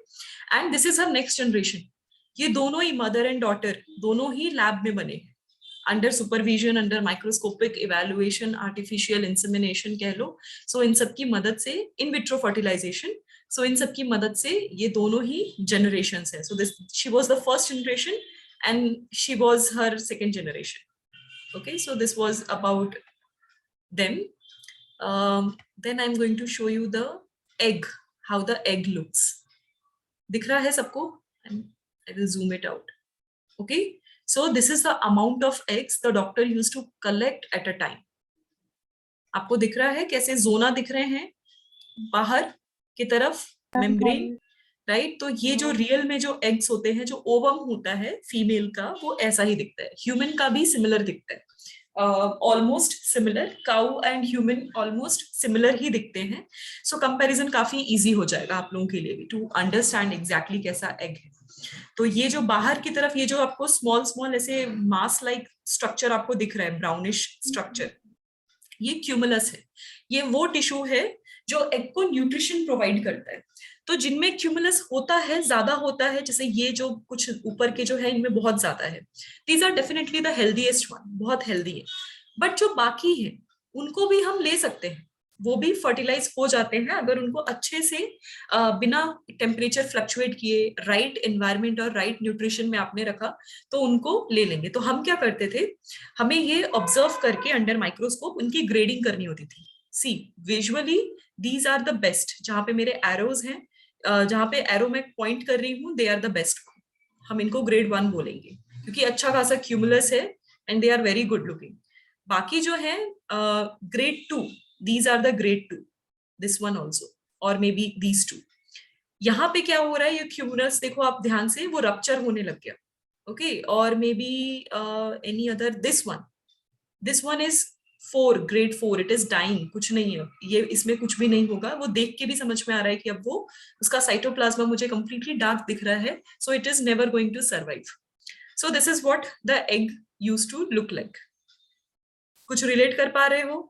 And this is her next generation. ये दोनों ही mother and daughter दोनों ही lab में बने. Under supervision, under microscopic evaluation, artificial insemination कह लो. सो इन सब की मदद से, इन विट्रो फर्टिलाइजेशन, सो इन सब की मदद से ये दोनों ही जनरेशंस है. So this she was the first generation and she was her second generation. Okay, so this was about them. Then I am going to show you the egg, how the egg looks. दिख रहा है सबको? I will zoom it out. Okay, so this is the amount of eggs the doctor used to collect at a time. आपको दिख रहा है कैसे जोना दिख रहे हैं बाहर की तरफ, मेम्ब्रेन, राइट? तो ये जो रियल में जो एग्स होते हैं, जो ओवम होता है फीमेल का, वो ऐसा ही दिखता है. ह्यूमन का भी सिमिलर दिखता है, almost similar. Cow and human almost similar ही दिखते हैं. सो कंपैरिजन काफी इजी हो जाएगा आप लोगों के लिए भी टू अंडरस्टैंड एग्जैक्टली कैसा एग है. तो ये जो बाहर की तरफ ये जो आपको स्मॉल स्मॉल ऐसे मास लाइक स्ट्रक्चर आपको दिख रहा है, ब्राउनिश स्ट्रक्चर, ये क्यूमुलस है. ये वो टिश्यू है जो एग को न्यूट्रिशन प्रोवाइड करता है. तो जिनमें क्यूमुलस होता है, ज्यादा होता है, जैसे ये जो कुछ ऊपर के जो है इनमें बहुत ज्यादा है, these are definitely the healthiest one, बहुत हेल्दी है. बट जो बाकी है उनको भी हम ले सकते हैं, वो भी फर्टिलाइज हो जाते हैं अगर उनको अच्छे से बिना टेम्परेचर फ्लक्चुएट किए, राइट एनवायरनमेंट और राइट न्यूट्रिशन में आपने रखा तो उनको ले लेंगे. तो हम क्या करते थे, हमें ये ऑब्जर्व करके अंडर माइक्रोस्कोप उनकी ग्रेडिंग करनी होती थी. See visually these are the best. जहां पे मेरे एरोज हैं, जहां पे एरो में पॉइंट कर रही हूँ, दे आर द बेस्ट. हम इनको ग्रेड 1 बोलेंगे क्योंकि अच्छा खासा क्यूमुलस है and they are very good looking. बाकी जो है grade 2, these are the grade 2, this one also, or maybe these two. यहाँ पे क्या हो रहा है, ये क्यूमुलस देखो आप ध्यान से, वो रप्चर होने लग गया. ओके, और may be any other, this one is 4, grade 4, it is dying. कुछ नहीं है, ये इसमें कुछ भी नहीं होगा. वो देख के भी समझ में आ रहा है कि अब वो उसका साइटोप्लाज्मा मुझे कंप्लीटली डार्क दिख रहा है, so it is never going to survive. So this is what the egg used to look like. कुछ रिलेट कर पा रहे हो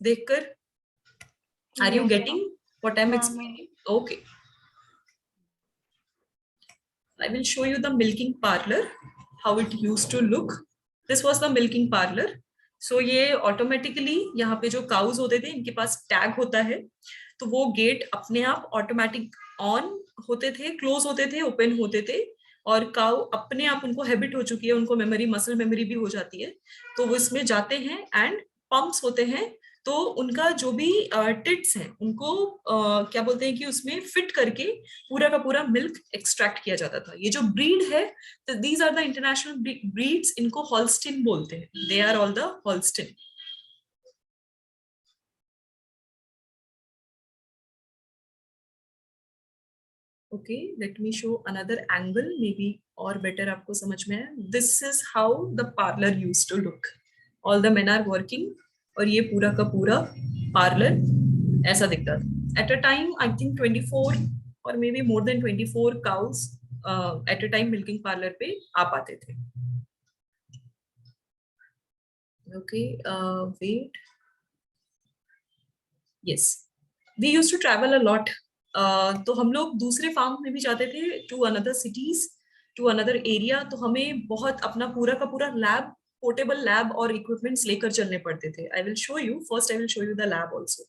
देखकर? Are you getting? what I'm हाँ, explaining? Okay. I will show you the milking parlor, how it used to look. This was the milking parlor. So ये automatically यहाँ पे जो cows होते थे इनके पास tag होता है, तो वो gate अपने आप automatic on होते थे, close होते थे, open होते थे, और cow अपने आप उनको habit हो चुकी है, उनको memory, muscle memory भी हो जाती है, तो वो इसमें जाते हैं and pumps होते हैं, तो उनका जो भी टिट्स हैं उनको क्या बोलते हैं कि उसमें फिट करके पूरा का पूरा मिल्क एक्सट्रैक्ट किया जाता था. ये जो ब्रीड है, तो these are the international breeds, इनको हॉल्स्टिन बोलते हैं. They are all the Holstein. Okay, let me show another angle, may be और बेटर आपको समझ में है. This is how the parlour use to look. All the men are working, और ये पूरा का पूरा पार्लर ऐसा दिखता था. At a time I think 24 और may be more than 24 cows at a time milking parlour पे आ पाते थे. Okay, wait. Yes, we used to travel a lot. तो हम लोग दूसरे फार्म में भी जाते थे, to another cities, to another area. तो हमें बहुत अपना पूरा का पूरा लैब, पोर्टेबल लैब और इक्विपमेंट्स लेकर चलने पड़ते थे. I will show you, first I will show you the lab also.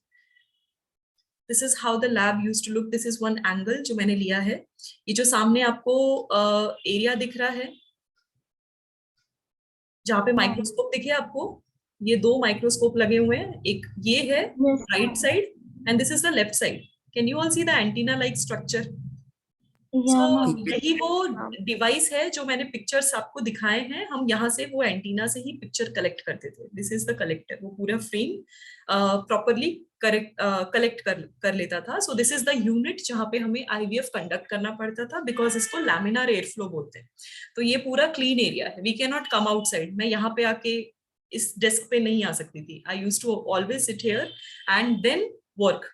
This is how the lab used to look. This is one angle जो मैंने लिया है. ये जो सामने आपको एरिया दिख रहा है जहाँ पे माइक्रोस्कोप दिखे आपको, ये 2 माइक्रोस्कोप लगे हुए हैं. एक ये है right side and this is the left side. Can you all see the antenna like structure? Yeah, So, ma'am. यही वो डिवाइस है जो मैंने पिक्चर्स आपको दिखाए हैं. हम यहाँ से वो एंटीना से ही पिक्चर कलेक्ट करते थे. This is the collector. वो पूरा फ्रेम प्रॉपरली कलेक्ट कर लेता था. सो दिस इज द यूनिट जहाँ पे हमें IVF कंडक्ट करना पड़ता था, बिकॉज इसको लैमिनार एयर फ्लो बोलते हैं. तो ये पूरा क्लीन एरिया है. We can not come outside. मैं यहाँ पे आके इस डेस्क पे नहीं आ सकती थी. I use to always sit here and then work.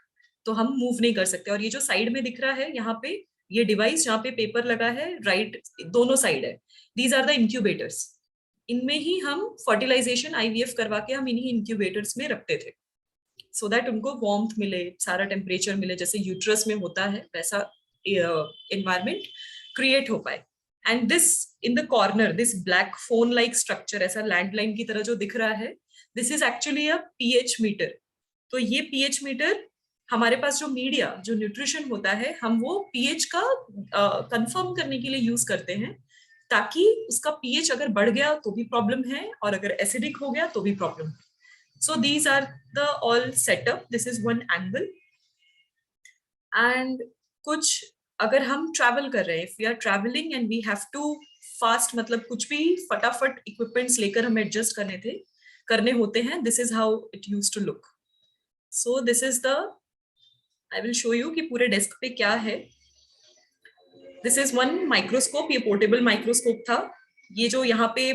तो हम मूव नहीं कर सकते. और ये जो साइड में दिख रहा है यहाँ पे, ये डिवाइस जहाँ पे पेपर लगा है, राइट दोनों साइड है, दीज आर द इंक्यूबेटर्स. इनमें ही हम फर्टिलाइजेशन IVF करवा के हम इन्हीं इंक्यूबेटर्स में रखते थे, सो दैट उनको वार्मथ मिले, सारा टेम्परेचर मिले, जैसे यूट्रस में होता है वैसा एनवायरमेंट क्रिएट हो पाए. And this in the corner, this black phone like structure, ऐसा लैंडलाइन की तरह जो दिख रहा है, this is actually a pH meter. तो ये pH मीटर, हमारे पास जो मीडिया, जो न्यूट्रिशन होता है, हम वो pH का कंफर्म करने के लिए यूज करते हैं, ताकि उसका pH अगर बढ़ गया तो भी प्रॉब्लम है, और अगर एसिडिक हो गया तो भी प्रॉब्लम है. So these are the all setup. This is one angle. And कुछ अगर हम ट्रैवल कर रहे हैं, if we are travelling and we have to fast, मतलब कुछ भी फटाफट इक्विपमेंट्स लेकर हमें एडजस्ट करने होते हैं, this is how it use to look. So this is the, I will show you कि पूरे डेस्क पे क्या है. This is one microscope. ये पोर्टेबल माइक्रोस्कोप था. ये जो यहाँ पे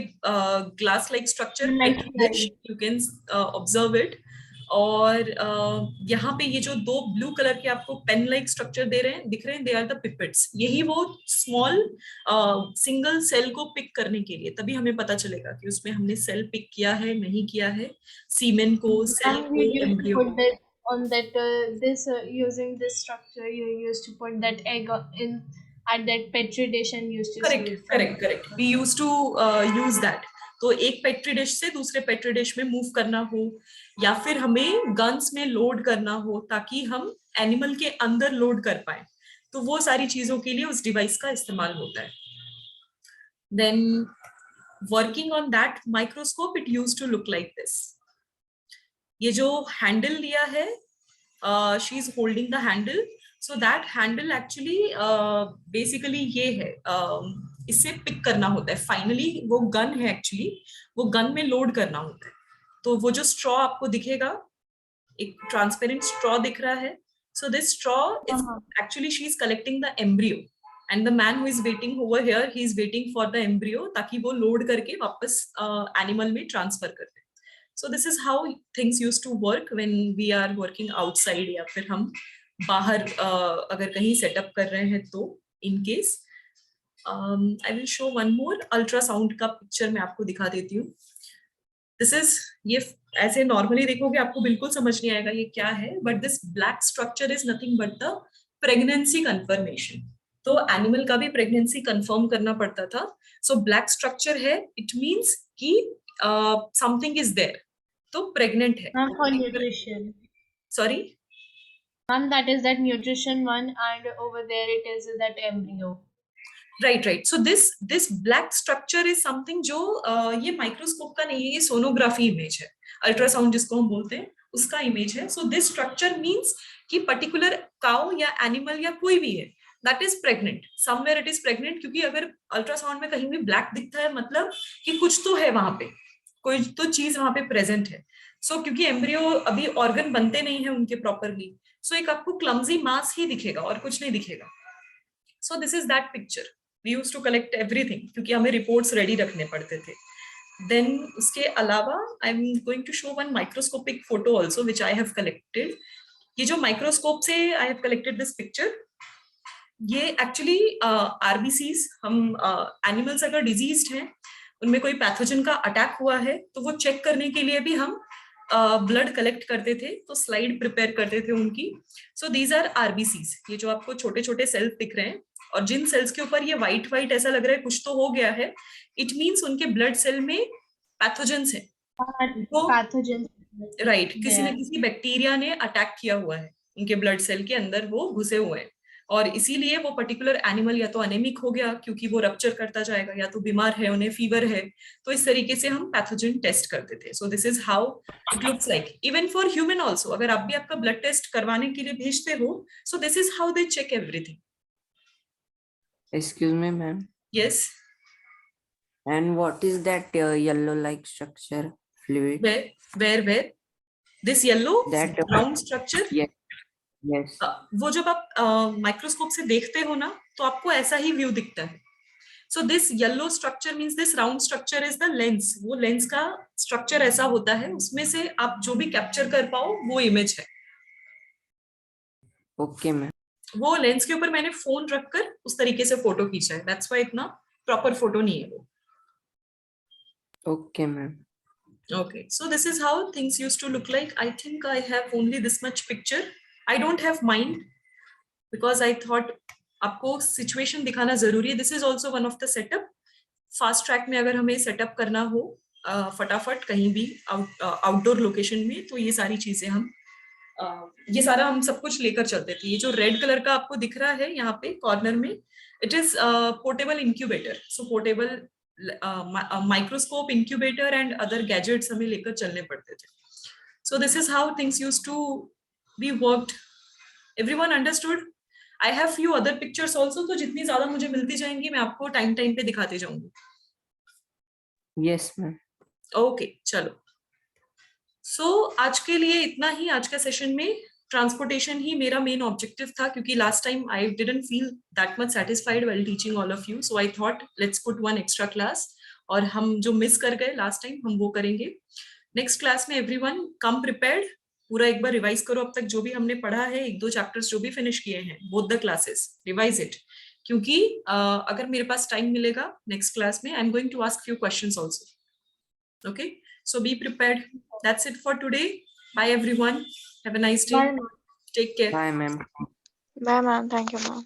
glass like structure, you can observe it. और यहाँ पे ये जो 2 ब्लू कलर के आपको पेन लाइक स्ट्रक्चर दिख रहे हैं, दे आर द पिपेट्स. यही वो स्मॉल सिंगल सेल को पिक करने के लिए, तभी हमें पता चलेगा कि उसमें हमने सेल पिक किया है, नहीं किया है, सीमेन को, सेल को, एम्ब्रियो को. On that using this structure, you used to put that egg in at that petri dish and used to see it. Correct. We use to use that. तो एक पेट्री डिश से दूसरे पेट्री डिश में मूव करना हो, या फिर हमें गन्स में लोड करना हो ताकि हम एनिमल के अंदर लोड कर पाए, तो वो सारी चीजों के लिए उस डिवाइस का इस्तेमाल होता है. Then working on that microscope, it use to look like this. ये जो हैंडल लिया है, she is holding the handle. So that handle actually basically ये है, इससे पिक करना होता है. फाइनली वो गन है, एक्चुअली वो गन में लोड करना होता है. तो वो जो स्ट्रॉ आपको दिखेगा, एक ट्रांसपेरेंट स्ट्रॉ दिख रहा है. So this straw is actually, she is collecting the embryo, and the man who is waiting over here, he is waiting for the embryo, ताकि वो लोड करके वापस एनिमल में ट्रांसफर कर दे. So this is how things used to work when we are working outside, या फिर हम बाहर अगर कहीं सेटअप कर रहे हैं तो. In case I will show one more ultrasound का पिक्चर मैं आपको दिखा देती हूँ. दिस इज, ये ऐसे नॉर्मली देखोगे आपको बिल्कुल समझ नहीं आएगा ये क्या है, but this black structure is nothing but the pregnancy confirmation. तो एनिमल का भी प्रेगनेंसी कंफर्म करना पड़ता था। सो ब्लैक स्ट्रक्चर है, इट मींस कि समथिंग इज देयर, तो प्रेग्नेंट है। Ma'am, for nutrition. Sorry, Ma'am, that is that nutrition one, and over there it is that embryo. Right. So this black structure is something जो ये माइक्रोस्कोप का नहीं है, ये सोनोग्राफी इमेज है, अल्ट्रासाउंड जिसको हम बोलते हैं उसका इमेज है। सो दिस स्ट्रक्चर मींस कि पर्टिकुलर काउ या एनिमल या कोई भी है that is pregnant, somewhere it is pregnant, क्योंकि अगर अल्ट्रासाउंड में कहीं भी ब्लैक दिखता है मतलब कि कुछ तो है वहां पे, कोई तो चीज वहां पे प्रेजेंट है। सो क्योंकि एम्ब्रियो अभी ऑर्गन बनते नहीं है उनके प्रॉपरली, सो एक आपको क्लमजी मास ही दिखेगा और कुछ नहीं दिखेगा। So this is that picture. We use to collect everything क्योंकि हमें रिपोर्ट्स रेडी रखने पड़ते थे। देन उसके अलावा I am going to show one microscopic photo also which I have collected. ये जो माइक्रोस्कोप से I have collected this picture, ये एक्चुअली आरबीसीज, हम एनिमल्स अगर डिजीज्ड हैं, उनमें कोई पैथोजन का अटैक हुआ है तो वो चेक करने के लिए भी हम ब्लड कलेक्ट करते थे, तो स्लाइड प्रिपेयर करते थे उनकी। सो दीज आर आरबीसीज, ये जो आपको छोटे छोटे सेल्स दिख रहे हैं और जिन सेल्स के ऊपर ये व्हाइट व्हाइट ऐसा लग रहा है कुछ तो हो गया है, इट मींस उनके ब्लड सेल में पैथोजेंस है, तो Pathogens. राइट, किसी न there. किसी बैक्टीरिया ने अटैक किया हुआ है उनके ब्लड सेल के अंदर, वो घुसे हुए हैं, और इसीलिए वो पर्टिकुलर एनिमल या तो अनेमिक हो गया क्योंकि वो रप्चर करता जाएगा, या तो बीमार है, उन्हें फीवर है। तो इस तरीके से हम पैथोजन टेस्ट करते थे। So this is how it looks like even for human also. अगर आप भी आपका ब्लड टेस्ट करवाने के लिए भेजते हो, so this is how they check everything. Excuse me, ma'am. Yes, And what is that yellow-like structure fluid? where this yellow That round structure, yes. वो जब आप माइक्रोस्कोप से देखते हो ना तो आपको ऐसा ही व्यू दिखता है। So this yellow structure means this round structure is the lens. वो लेंस का स्ट्रक्चर ऐसा होता है, उसमें से आप जो भी कैप्चर कर पाओ वो इमेज है। Okay, ma'am. वो लेंस के ऊपर मैंने फोन रखकर उस तरीके से फोटो खींचा है, दैट्स व्हाई इतना प्रॉपर फोटो नहीं है वो। Okay, ma'am. Okay, so this is how things used to look like. I think I have only this much picture. I don't have mine because I thought आपको सिचुएशन दिखाना जरूरी है। This is also one of the setup. Fast track में अगर हमें सेटअप करना हो फटाफट कहीं भी आउटडोर लोकेशन में, तो ये सारी चीजें हम ये सारा हम सब कुछ लेकर चलते थे। ये जो रेड कलर का आपको दिख रहा है यहाँ पे कॉर्नर में, it is portable incubator. So portable microscope, incubator and other gadgets हमें लेकर चलने पड़ते थे। So this is how things used to be worked. Everyone understood? I have few other pictures also, तो जितनी ज्यादा मुझे मिलती जाएंगी मैं आपको टाइम टाइम पे दिखाते जाऊंगी। Yes, ma'am. ओके, चलो। सो आज के लिए इतना ही। आज का सेशन में ट्रांसपोर्टेशन ही मेरा मेन ऑब्जेक्टिव था, क्योंकि last time I didn't feel that much satisfied while teaching all of you, so I thought let's put one extra class, और हम जो मिस कर गए लास्ट टाइम हम वो करेंगे नेक्स्ट क्लास में। एवरीवन कम प्रिपेयर्ड, पूरा एक बार रिवाइज करो अब तक जो भी हमने पढ़ा है, एक दो चैप्टर्स जो भी फिनिश किए हैं, both the classes revise it, क्योंकि अगर मेरे पास टाइम मिलेगा नेक्स्ट क्लास में I am going to ask few questions also. Okay, so be prepared. That's it for today. Bye everyone, have a nice day. Bye, ma'am. Take care. Bye, ma'am. Bye, ma'am. Thank you, ma'am.